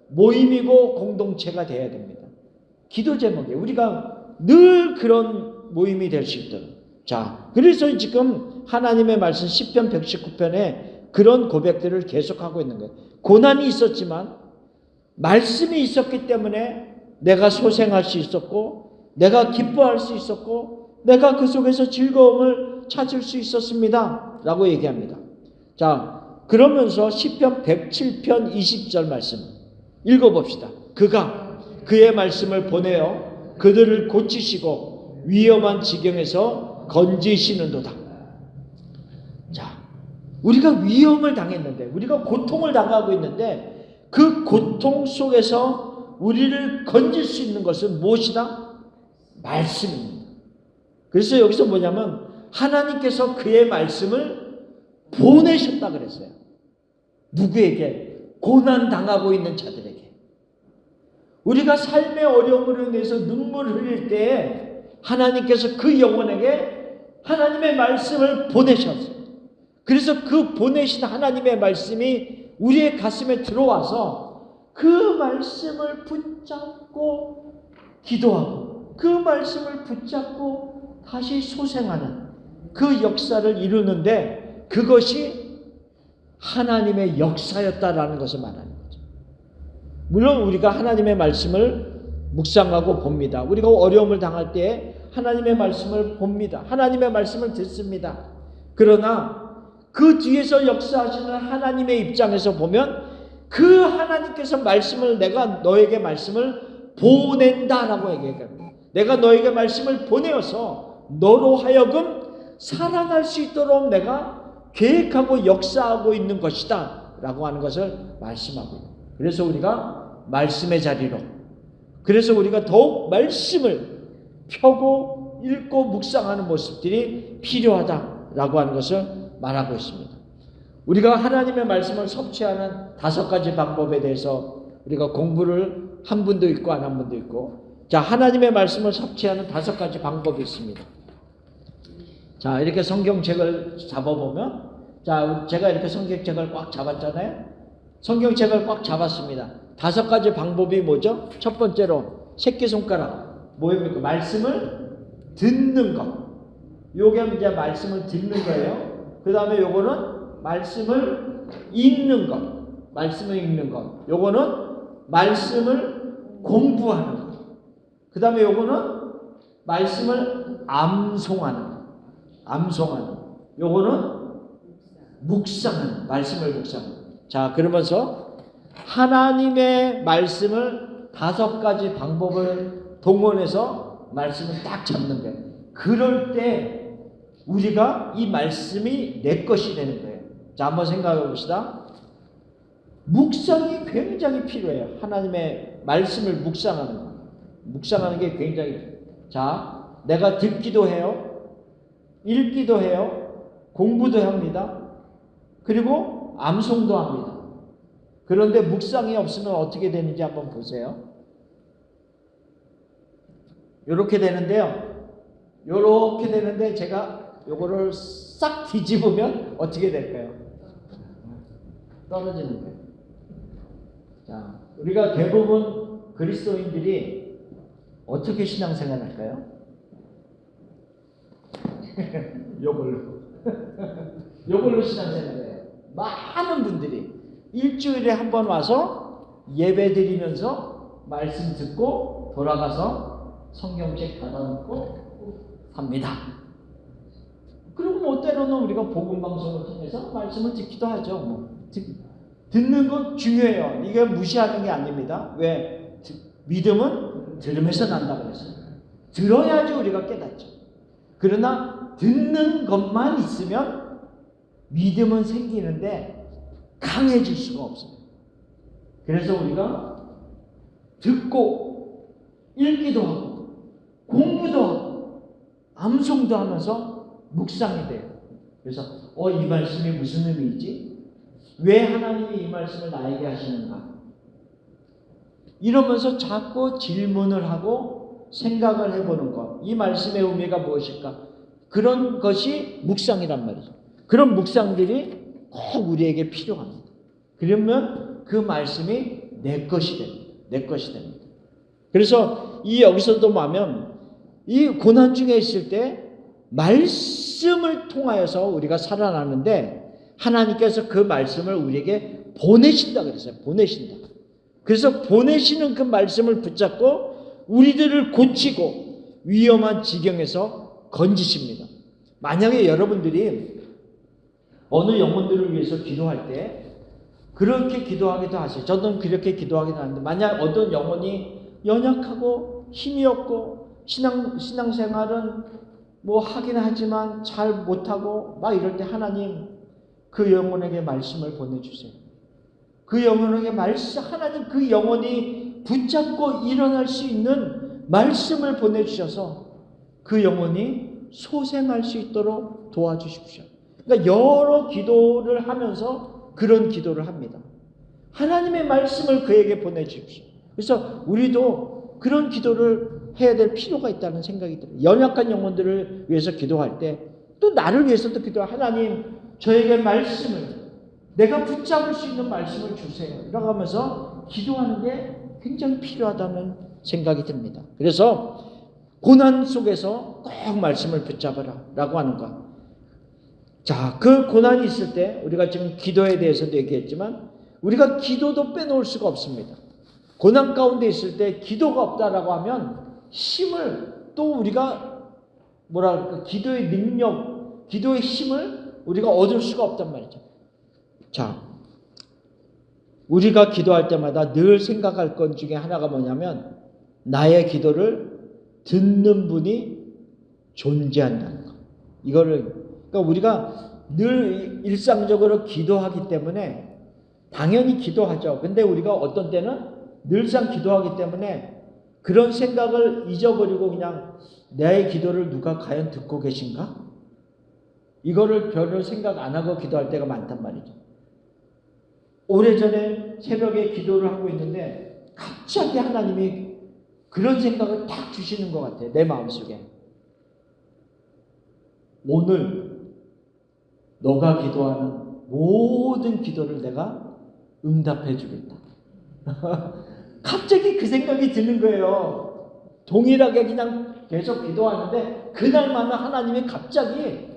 모임이고 공동체가 돼야 됩니다. 기도 제목에 우리가 늘 그런 모임이 될 수 있도록. 자, 그래서 지금 하나님의 말씀 시편 119편에 그런 고백들을 계속하고 있는 거예요. 고난이 있었지만 말씀이 있었기 때문에 내가 소생할 수 있었고 내가 기뻐할 수 있었고 내가 그 속에서 즐거움을 찾을 수 있었습니다 라고 얘기합니다. 자, 그러면서 시편 107편 20절 말씀 읽어봅시다. 그가 그의 말씀을 보내어 그들을 고치시고 위험한 지경에서 건지시는도다. 자, 우리가 위험을 당했는데 우리가 고통을 당하고 있는데 그 고통 속에서 우리를 건질 수 있는 것은 무엇이다? 말씀입니다. 그래서 여기서 뭐냐면 하나님께서 그의 말씀을 보내셨다 그랬어요. 누구에게? 고난 당하고 있는 자들에게. 우리가 삶의 어려움으로 인해서 눈물을 흘릴 때에 하나님께서 그 영혼에게 하나님의 말씀을 보내셨어요. 그래서 그 보내신 하나님의 말씀이 우리의 가슴에 들어와서 그 말씀을 붙잡고 기도하고 그 말씀을 붙잡고 다시 소생하는 그 역사를 이루는데 그것이 하나님의 역사였다라는 것을 말하는 거죠. 물론 우리가 하나님의 말씀을 묵상하고 봅니다. 우리가 어려움을 당할 때 하나님의 말씀을 봅니다. 하나님의 말씀을 듣습니다. 그러나 그 뒤에서 역사하시는 하나님의 입장에서 보면 그 하나님께서 말씀을 내가 너에게 말씀을 보낸다라고 얘기합니다. 내가 너에게 말씀을 보내어서 너로 하여금 살아날 수 있도록 내가 계획하고 역사하고 있는 것이다 라고 하는 것을 말씀하고 있습니다. 그래서 우리가 말씀의 자리로 그래서 우리가 더욱 말씀을 펴고 읽고 묵상하는 모습들이 필요하다라고 하는 것을 말하고 있습니다. 우리가 하나님의 말씀을 섭취하는 5가지 방법에 대해서 우리가 공부를 한 분도 있고 안 한 분도 있고 자 하나님의 말씀을 섭취하는 5가지 방법이 있습니다. 자 이렇게 성경책을 잡아보면 자 제가 이렇게 성경책을 꽉 잡았잖아요. 성경책을 꽉 잡았습니다. 5가지 방법이 뭐죠? 첫 번째로 새끼손가락 뭐입니까? 말씀을 듣는 것. 요게 이제 말씀을 듣는 거예요. 그 다음에 요거는 말씀을 읽는 것. 말씀을 읽는 것. 요거는 말씀을 공부하는 것. 그 다음에 요거는 말씀을 암송하는 것. 암송하는 것. 요거는 묵상하는 말씀을 묵상하는 것. 자 그러면서 하나님의 말씀을 5가지 방법을 동원해서 말씀을 딱 잡는 거예요. 그럴 때 우리가 이 말씀이 내 것이 되는 거예요. 자, 한번 생각해 봅시다. 묵상이 굉장히 필요해요. 하나님의 말씀을 묵상하는 거. 묵상하는 게 굉장히. 자, 내가 듣기도 해요. 읽기도 해요. 공부도 합니다. 그리고 암송도 합니다. 그런데 묵상이 없으면 어떻게 되는지 한번 보세요. 요렇게 되는데요. 요렇게 되는데 제가 요거를 싹 뒤집으면 어떻게 될까요? 떨어지는 거예요. 자, 우리가 대부분 그리스도인들이 어떻게 신앙생활 할까요? 요걸로 신앙생활해요. 많은 분들이 일주일에 한 번 와서 예배 드리면서 말씀 듣고 돌아가서 성경책 닫아놓고 삽니다. 그리고 뭐 때로는 우리가 복음방송을 통해서 말씀을 듣기도 하죠. 듣는 건 중요해요. 이게 무시하는 게 아닙니다. 왜? 믿음은 들음에서 난다 그랬어요. 들어야지 우리가 깨닫죠. 그러나 듣는 것만 있으면 믿음은 생기는데 강해질 수가 없어요. 그래서 우리가 듣고 읽기도 하고 공부도 하고 암송도 하면서 묵상이 돼요. 그래서 이 말씀이 무슨 의미이지? 왜 하나님이 이 말씀을 나에게 하시는가? 이러면서 자꾸 질문을 하고 생각을 해보는 것. 이 말씀의 의미가 무엇일까? 그런 것이 묵상이란 말이죠. 그런 묵상들이 꼭 우리에게 필요합니다. 그러면 그 말씀이 내 것이 됩니다. 내 것이 됩니다. 그래서 여기서도 보면 이 고난 중에 있을 때 말씀을 통하여서 우리가 살아나는데 하나님께서 그 말씀을 우리에게 보내신다 그랬어요. 보내신다. 그래서 보내시는 그 말씀을 붙잡고 우리들을 고치고 위험한 지경에서 건지십니다. 만약에 여러분들이 어느 영혼들을 위해서 기도할 때 그렇게 기도하기도 하세요. 저도 그렇게 기도하기도 하는데 만약 어떤 영혼이 연약하고 힘이 없고 신앙생활은 뭐 하긴 하지만 잘 못하고 막 이럴 때 하나님 그 영혼에게 말씀을 보내주세요. 그 영혼에게 하나님 그 영혼이 붙잡고 일어날 수 있는 말씀을 보내주셔서 그 영혼이 소생할 수 있도록 도와주십시오. 그러니까 여러 기도를 하면서 그런 기도를 합니다. 하나님의 말씀을 그에게 보내주십시오. 그래서 우리도 그런 기도를 해야 될 필요가 있다는 생각이 들어요. 연약한 영혼들을 위해서 기도할 때 또 나를 위해서도 기도하고 하나님 저에게 말씀을 내가 붙잡을 수 있는 말씀을 주세요. 이라고 하면서 기도하는 게 굉장히 필요하다는 생각이 듭니다. 그래서 고난 속에서 꼭 말씀을 붙잡아라 라고 하는 것. 자, 그 고난이 있을 때 우리가 지금 기도에 대해서도 얘기했지만 우리가 기도도 빼놓을 수가 없습니다. 고난 가운데 있을 때 기도가 없다라고 하면 힘을 또 우리가 기도의 능력, 기도의 힘을 우리가 얻을 수가 없단 말이죠. 자, 우리가 기도할 때마다 늘 생각할 것 중에 하나가 뭐냐면 나의 기도를 듣는 분이 존재한다는 것. 그러니까 우리가 늘 일상적으로 기도하기 때문에 당연히 기도하죠. 근데 우리가 어떤 때는 늘상 기도하기 때문에 그런 생각을 잊어버리고 그냥 내 기도를 누가 과연 듣고 계신가? 이거를 별로 생각 안 하고 기도할 때가 많단 말이죠. 오래전에 새벽에 기도를 하고 있는데 갑자기 하나님이 그런 생각을 딱 주시는 것 같아요. 내 마음속에. 오늘 너가 기도하는 모든 기도를 내가 응답해 주겠다. 갑자기 그 생각이 드는 거예요. 동일하게 그냥 계속 기도하는데 그날만은 하나님이 갑자기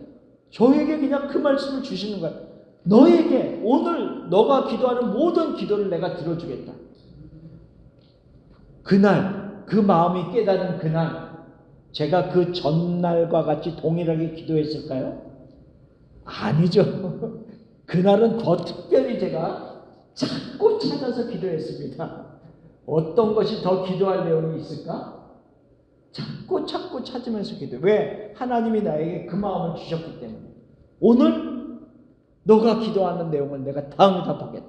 저에게 그냥 그 말씀을 주시는 거예요. 너에게 오늘 너가 기도하는 모든 기도를 내가 들어주겠다. 그날 그 마음이 깨달은 그날 제가 그 전날과 같이 동일하게 기도했을까요? 아니죠. 그날은 더 특별히 제가 자꾸 찾아서 기도했습니다. 어떤 것이 더 기도할 내용이 있을까? 자꾸 찾으면서 기도해. 왜? 하나님이 나에게 그 마음을 주셨기 때문에. 오늘 너가 기도하는 내용을 내가 다 응답하겠다.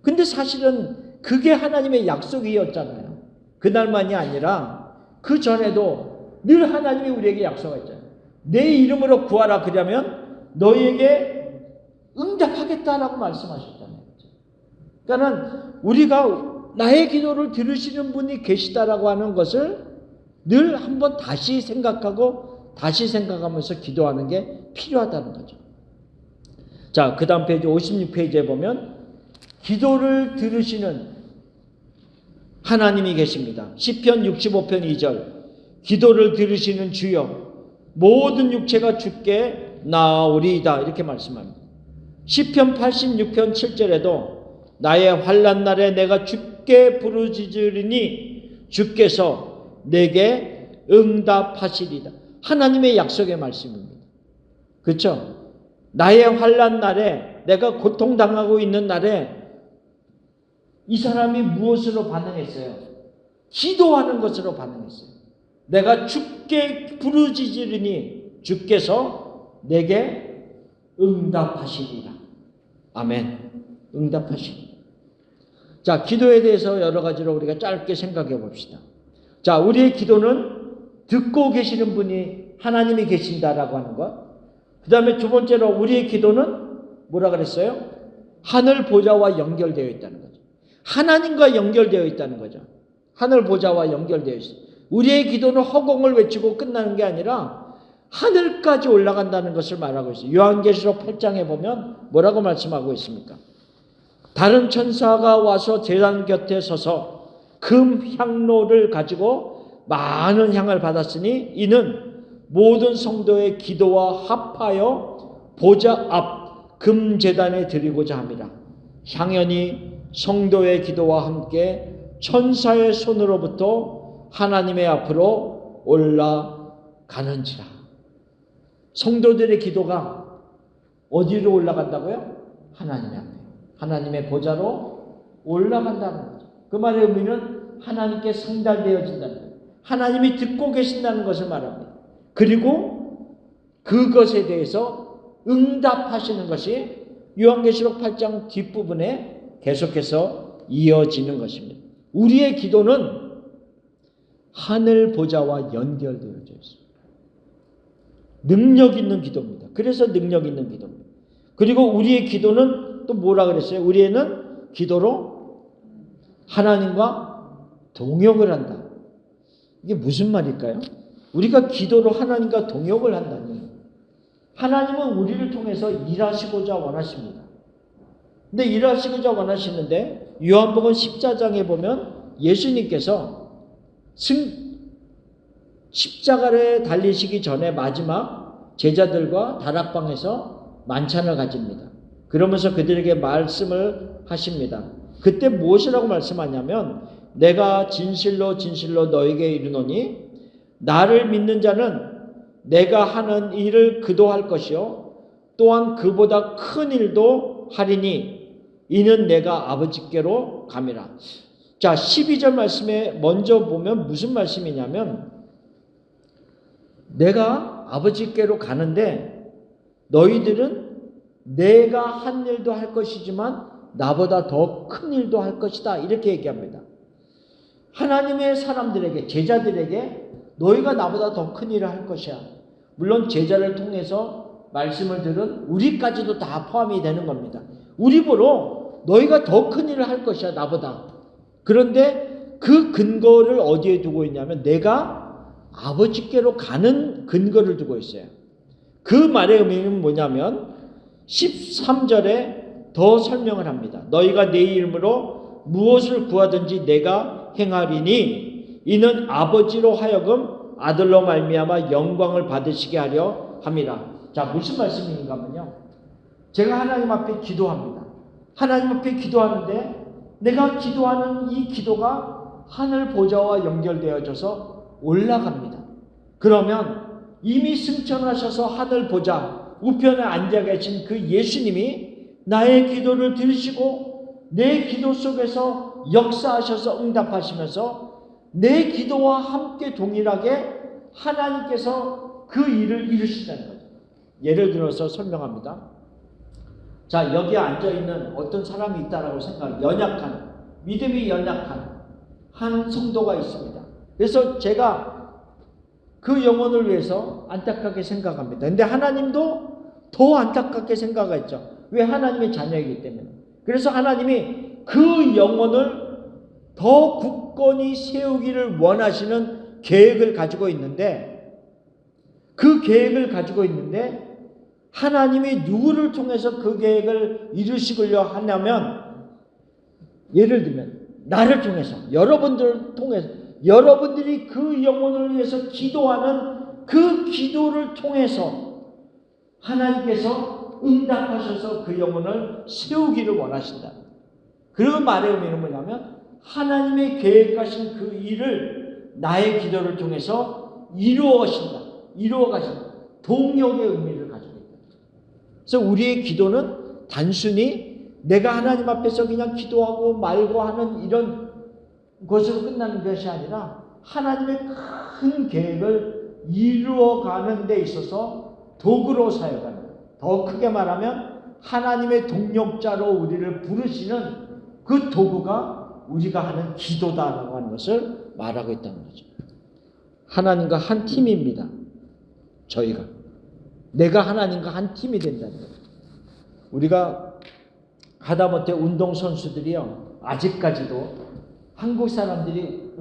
근데 사실은 그게 하나님의 약속이었잖아요. 그날만이 아니라 그 전에도 늘 하나님이 우리에게 약속했잖아요. 내 이름으로 구하라 그러면 너희에게 응답하겠다라고 말씀하셨잖아요. 그러니까 우리가 나의 기도를 들으시는 분이 계시다라고 하는 것을 늘 한번 다시 생각하면서 기도하는 게 필요하다는 거죠. 자, 그 다음 페이지 56페이지에 보면 기도를 들으시는 하나님이 계십니다. 시편 65편 2절 기도를 들으시는 주여 모든 육체가 주께 나아오리이다 이렇게 말씀합니다. 시편 86편 7절에도 나의 환난 날에 내가 주께 부르짖으리니 주께서 내게 응답하시리다. 하나님의 약속의 말씀입니다. 그렇죠? 나의 환난 날에, 내가 고통당하고 있는 날에 이 사람이 무엇으로 반응했어요? 기도하는 것으로 반응했어요. 내가 주께 부르짖으리니 주께서 내게 응답하시리라. 아멘. 응답하시리라. 자, 기도에 대해서 여러 가지로 우리가 짧게 생각해 봅시다. 자, 우리의 기도는 듣고 계시는 분이 하나님이 계신다라고 하는 것. 그 다음에 두 번째로 우리의 기도는 뭐라 그랬어요? 하늘 보좌와 연결되어 있다는 거죠. 하나님과 연결되어 있다는 거죠. 하늘 보좌와 연결되어 있어요. 우리의 기도는 허공을 외치고 끝나는 게 아니라 하늘까지 올라간다는 것을 말하고 있어요. 요한계시록 8장에 보면 뭐라고 말씀하고 있습니까? 다른 천사가 와서 제단 곁에 서서 금 향로를 가지고 많은 향을 받았으니 이는 모든 성도의 기도와 합하여 보좌 앞 금제단에 드리고자 합니다. 향연이 성도의 기도와 함께 천사의 손으로부터 하나님의 앞으로 올라가는지라. 성도들의 기도가 어디로 올라간다고요? 하나님의 앞에, 하나님의 보좌로 올라간다는 거죠. 그 말의 의미는 하나님께 상달되어진다는 거예요. 하나님이 듣고 계신다는 것을 말합니다. 그리고 그것에 대해서 응답하시는 것이 요한계시록 8장 뒷부분에 계속해서 이어지는 것입니다. 우리의 기도는 하늘 보좌와 연결되어져 있습니다. 능력 있는 기도입니다. 그래서 능력 있는 기도입니다. 그리고 우리의 기도는 또 뭐라 그랬어요? 우리는 기도로 하나님과 동역을 한다. 이게 무슨 말일까요? 우리가 기도로 하나님과 동역을 한다니, 하나님은 우리를 통해서 일하시고자 원하십니다. 근데 일하시고자 원하시는데 요한복음 14장에 보면 예수님께서 십자가를 달리시기 전에 마지막 제자들과 다락방에서 만찬을 가집니다. 그러면서 그들에게 말씀을 하십니다. 그때 무엇이라고 말씀하냐면 내가 진실로 진실로 너에게 이르노니 나를 믿는 자는 내가 하는 일을 그도 할 것이요 또한 그보다 큰 일도 하리니 이는 내가 아버지께로 감이라. 자, 12절 말씀에 먼저 보면 무슨 말씀이냐면 내가 아버지께로 가는데 너희들은 내가 한 일도 할 것이지만 나보다 더 큰 일도 할 것이다. 이렇게 얘기합니다. 하나님의 사람들에게, 제자들에게 너희가 나보다 더 큰 일을 할 것이야. 물론 제자를 통해서 말씀을 들은 우리까지도 다 포함이 되는 겁니다. 우리 보러 너희가 더 큰 일을 할 것이야, 나보다. 그런데 그 근거를 어디에 두고 있냐면 내가 아버지께로 가는 근거를 두고 있어요. 그 말의 의미는 뭐냐면 13절에 더 설명을 합니다. 너희가 내 이름으로 무엇을 구하든지 내가 행하리니 이는 아버지로 하여금 아들로 말미암아 영광을 받으시게 하려 함이라. 자, 무슨 말씀인가 하면요, 제가 하나님 앞에 기도합니다. 하나님 앞에 기도하는데 내가 기도하는 이 기도가 하늘 보좌와 연결되어져서 올라갑니다. 그러면 이미 승천하셔서 하늘 보좌 우편에 앉아 계신 그 예수님이 나의 기도를 들으시고 내 기도 속에서 역사하셔서 응답하시면서 내 기도와 함께 동일하게 하나님께서 그 일을 이루시다는 거죠. 예를 들어서 설명합니다. 자, 여기에 앉아있는 어떤 사람이 있다라고 연약한, 믿음이 연약한 한 성도가 있습니다. 그래서 제가 그 영혼을 위해서 안타깝게 생각합니다. 근데 하나님도 더 안타깝게 생각했죠. 왜? 하나님의 자녀이기 때문에. 그래서 하나님이 그 영혼을 더 굳건히 세우기를 원하시는 계획을 가지고 있는데, 그 계획을 가지고 있는데 하나님이 누구를 통해서 그 계획을 이루시려 하냐면, 예를 들면 나를 통해서, 여러분들을 통해서, 여러분들이 그 영혼을 위해서 기도하는 그 기도를 통해서 하나님께서 응답하셔서 그 영혼을 세우기를 원하신다. 그 말의 의미는 뭐냐면 하나님의 계획하신 그 일을 나의 기도를 통해서 이루어 가신다. 동역의 의미를 가지고 있다. 그래서 우리의 기도는 단순히 내가 하나님 앞에서 그냥 기도하고 말고 하는 이런 것으로 끝나는 것이 아니라 하나님의 큰 계획을 이루어가는 데 있어서 도구로 사용하는 거예요. 더 크게 말하면 하나님의 동역자로 우리를 부르시는 그 도구가 우리가 하는 기도다라고 하는 것을 말하고 있다는 거죠. 하나님과 한 팀입니다. 저희가. 내가 하나님과 한 팀이 된다는 거예요. 우리가 하다못해 운동선수들이요, 아직까지도 한국 사람들이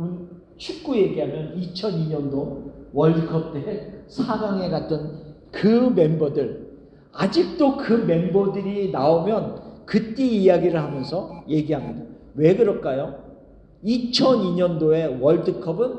축구 얘기하면 2002년도 월드컵 때 4강에 갔던 그 멤버들, 아직도 그 멤버들이 나오면 그때 이야기를 하면서 얘기합니다. 왜 그럴까요? 2002년도의 월드컵은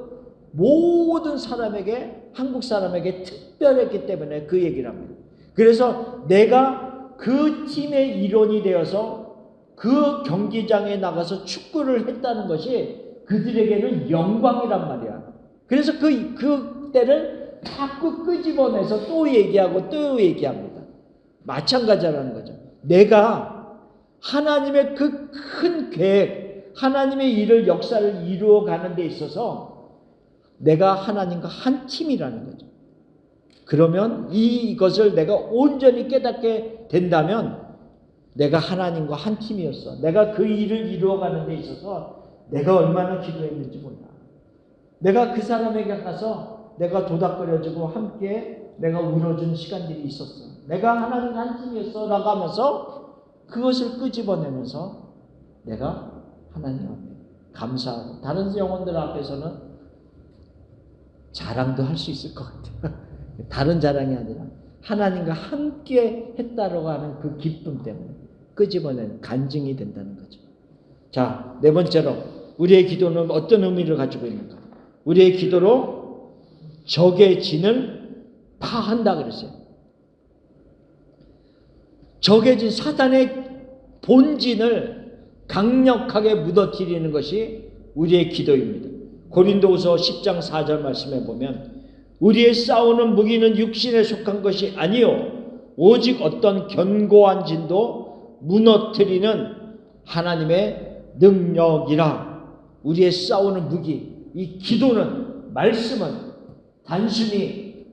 모든 사람에게, 한국 사람에게 특별했기 때문에 그 얘기를 합니다. 그래서 내가 그 팀의 일원이 되어서 그 경기장에 나가서 축구를 했다는 것이 그들에게는 영광이란 말이야. 그래서 그 때를 자꾸 끄집어내서 또 얘기하고 또 얘기합니다. 마찬가지라는 거죠. 내가 하나님의 그 큰 계획, 하나님의 일을, 역사를 이루어가는 데 있어서 내가 하나님과 한 팀이라는 거죠. 그러면 이것을 내가 온전히 깨닫게 된다면 내가 하나님과 한 팀이었어. 내가 그 일을 이루어가는 데 있어서 내가 얼마나 기도했는지 몰라. 내가 그 사람에게 가서 내가 도닥거려주고 함께 내가 울어준 시간들이 있었어. 내가 하나님과 한 팀이었어 라고 하면서 그것을 끄집어내면서 내가 하나님 앞에 감사하고, 다른 영혼들 앞에서는 자랑도 할 수 있을 것 같아요. 다른 자랑이 아니라 하나님과 함께 했다라고 하는 그 기쁨 때문에 끄집어내는 간증이 된다는 거죠. 자, 네 번째로 우리의 기도는 어떤 의미를 가지고 있는가? 우리의 기도로 적의 진을 파한다 그랬어요. 적의 진, 사단의 본진을 강력하게 무너뜨리는 것이 우리의 기도입니다. 고린도후서 10장 4절 말씀에 보면 우리의 싸우는 무기는 육신에 속한 것이 아니요 오직 어떤 견고한 진도 무너뜨리는 하나님의 능력이라. 우리의 싸우는 무기, 이 기도는, 말씀은 단순히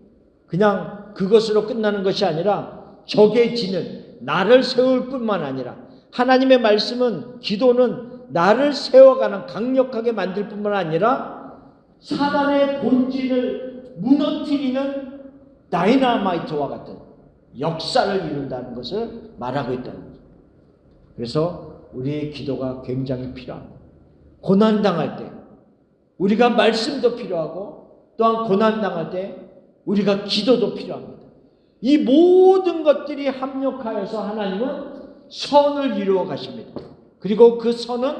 그냥 그것으로 끝나는 것이 아니라 적의 진을, 나를 세울 뿐만 아니라, 하나님의 말씀은, 기도는 나를 세워가는, 강력하게 만들 뿐만 아니라 사단의 본질을 무너뜨리는 다이너마이트와 같은 역사를 이룬다는 것을 말하고 있다는 거죠. 그래서 우리의 기도가 굉장히 필요합니다. 고난당할 때 우리가 말씀도 필요하고, 또한 고난당할 때 우리가 기도도 필요합니다. 이 모든 것들이 합력하여서 하나님은 선을 이루어 가십니다. 그리고 그 선은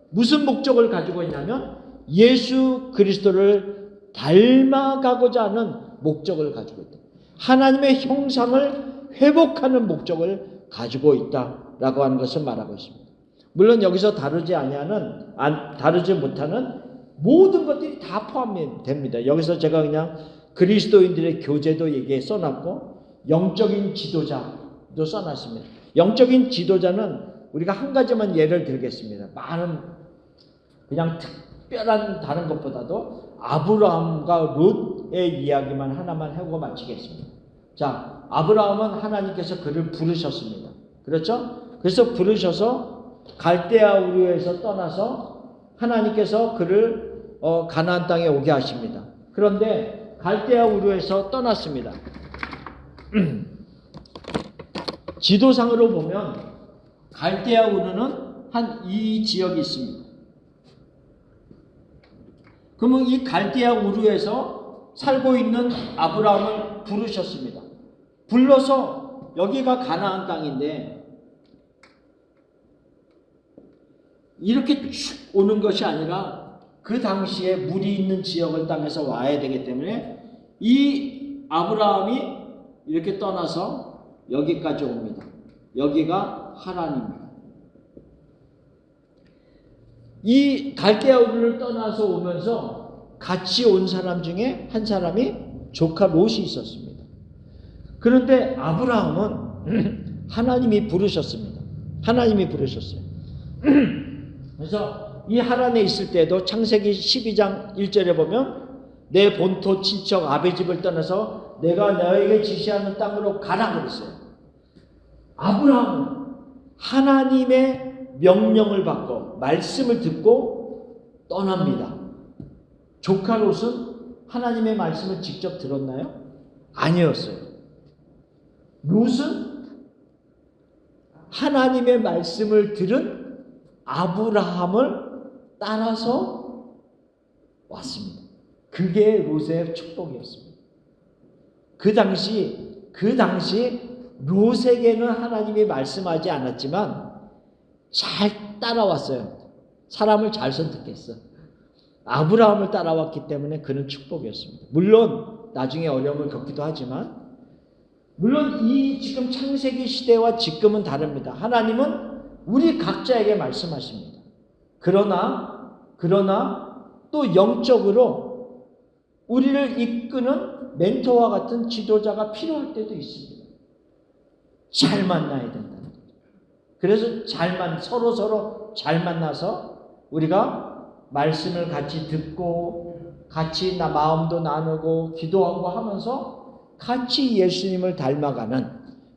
무슨 목적을 가지고 있냐면 예수 그리스도를 닮아가고자 하는 목적을 가지고 있다. 하나님의 형상을 회복하는 목적을 가지고 있다라고 하는 것을 말하고 있습니다. 물론 여기서 다루지 못하는 모든 것들이 다 포함이 됩니다. 여기서 제가 그냥 그리스도인들의 교제도 얘기해 써놨고, 영적인 지도자도 써놨습니다. 영적인 지도자는 우리가 한 가지만 예를 들겠습니다. 많은 그냥 특별한 다른 것보다도 아브라함과 롯의 이야기만 하나만 하고 마치겠습니다. 자, 아브라함은 하나님께서 그를 부르셨습니다. 그렇죠? 그래서 부르셔서 갈대아 우르에서 떠나서 하나님께서 그를 가나안 땅에 오게 하십니다. 그런데 갈대아 우르에서 떠났습니다. 지도상으로 보면 갈대아 우르는 한 이 지역이 있습니다. 그러면 이 갈대아 우르에서 살고 있는 아브라함을 부르셨습니다. 불러서 여기가 가나안 땅인데 이렇게 쭉 오는 것이 아니라 그 당시에 물이 있는 지역을 땅에서 와야 되기 때문에 이 아브라함이 이렇게 떠나서 여기까지 옵니다. 여기가 하란입니다. 이 갈대아 우르를 떠나서 오면서 같이 온 사람 중에 한 사람이 조카 롯이 있었습니다. 그런데 아브라함은 하나님이 부르셨습니다. 하나님이 부르셨어요. 그래서 이 하란에 있을 때도 창세기 12장 1절에 보면 내 본토 친척 아베 집을 떠나서 내가 너에게 지시하는 땅으로 가라 그랬어요. 아브라함은 하나님의 명령을 받고 말씀을 듣고 떠납니다. 조카 롯은 하나님의 말씀을 직접 들었나요? 아니었어요. 롯은 하나님의 말씀을 들은 아브라함을 따라서 왔습니다. 그게 롯의 축복이었습니다. 그 당시 롯에게는 하나님이 말씀하지 않았지만 잘 따라왔어요. 사람을 잘 선택했어. 아브라함을 따라왔기 때문에 그는 축복이었습니다. 물론 나중에 어려움을 겪기도 하지만, 물론 이 지금 창세기 시대와 지금은 다릅니다. 하나님은 우리 각자에게 말씀하십니다. 그러나 또 영적으로 우리를 이끄는 멘토와 같은 지도자가 필요할 때도 있습니다. 잘 만나야 된다. 그래서 서로 잘 만나서 우리가 말씀을 같이 듣고 같이 마음도 나누고 기도하고 하면서 같이 예수님을 닮아가는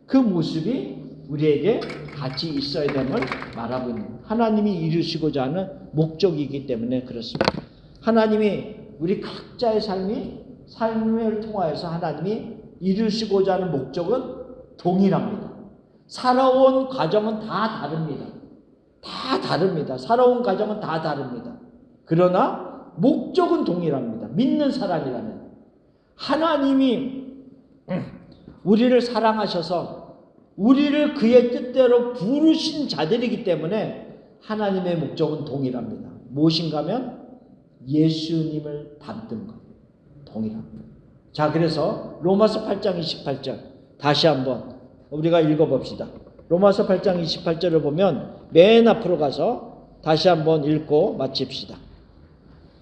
그 모습이 우리에게 같이 있어야 됨을 말하고 있는, 하나님이 이루시고자 하는 목적이기 때문에 그렇습니다. 하나님이 우리 각자의 삶을 통하여서 하나님이 이루시고자 하는 목적은 동일합니다. 살아온 과정은 다 다릅니다. 살아온 과정은 다 다릅니다. 그러나 목적은 동일합니다. 믿는 사람이라면. 하나님이 우리를 사랑하셔서 우리를 그의 뜻대로 부르신 자들이기 때문에 하나님의 목적은 동일합니다. 무엇인가 하면 예수님을 닮는 것. 동일합니다. 자, 그래서 로마서 8장 28절 다시 한번 우리가 읽어봅시다. 로마서 8장 28절을 보면 맨 앞으로 가서 다시 한번 읽고 마칩시다.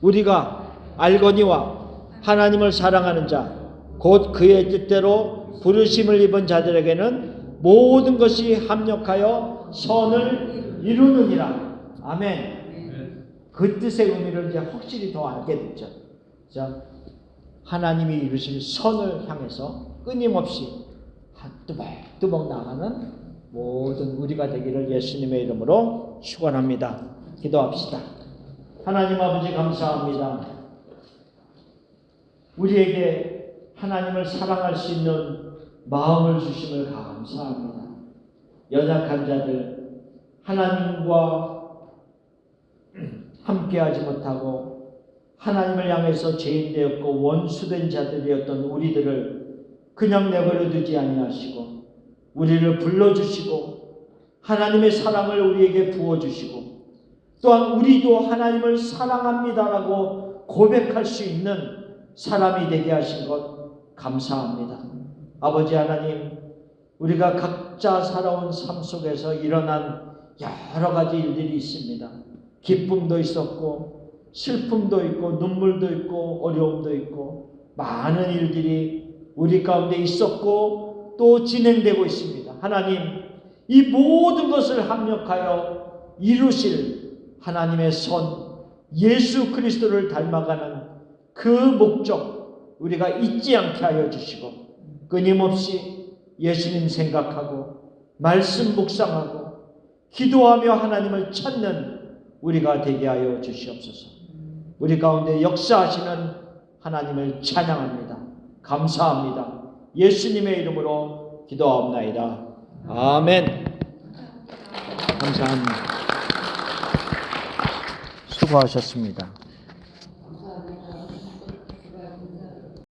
우리가 알거니와 하나님을 사랑하는 자 곧 그의 뜻대로 부르심을 입은 자들에게는 모든 것이 합력하여 선을 이루느니라. 아멘. 그 뜻의 의미를 이제 확실히 더 알게 됐죠. 자, 하나님이 이루실 선을 향해서 끊임없이 뚜벅뚜벅 나가는 모든 우리가 되기를 예수님의 이름으로 축원합니다. 기도합시다. 하나님 아버지 감사합니다. 우리에게 하나님을 사랑할 수 있는 마음을 주심을 감사합니다. 연약한 자들, 하나님과 함께하지 못하고 하나님을 향해서 죄인 되었고 원수된 자들이었던 우리들을 그냥 내버려 두지 아니하시고 우리를 불러주시고 하나님의 사랑을 우리에게 부어주시고 또한 우리도 하나님을 사랑합니다라고 고백할 수 있는 사람이 되게 하신 것 감사합니다. 아버지 하나님, 우리가 각자 살아온 삶 속에서 일어난 여러 가지 일들이 있습니다. 기쁨도 있었고 슬픔도 있고 눈물도 있고 어려움도 있고 많은 일들이 우리 가운데 있었고 또 진행되고 있습니다. 하나님, 이 모든 것을 합력하여 이루실 하나님의 선, 예수 그리스도를 닮아가는 그 목적 우리가 잊지 않게 하여 주시고 끊임없이 예수님 생각하고 말씀 묵상하고 기도하며 하나님을 찾는 우리가 되게 하여 주시옵소서. 우리 가운데 역사하시는 하나님을 찬양합니다. 감사합니다. 예수님의 이름으로 기도하옵나이다. 아멘. 감사합니다. 수고하셨습니다.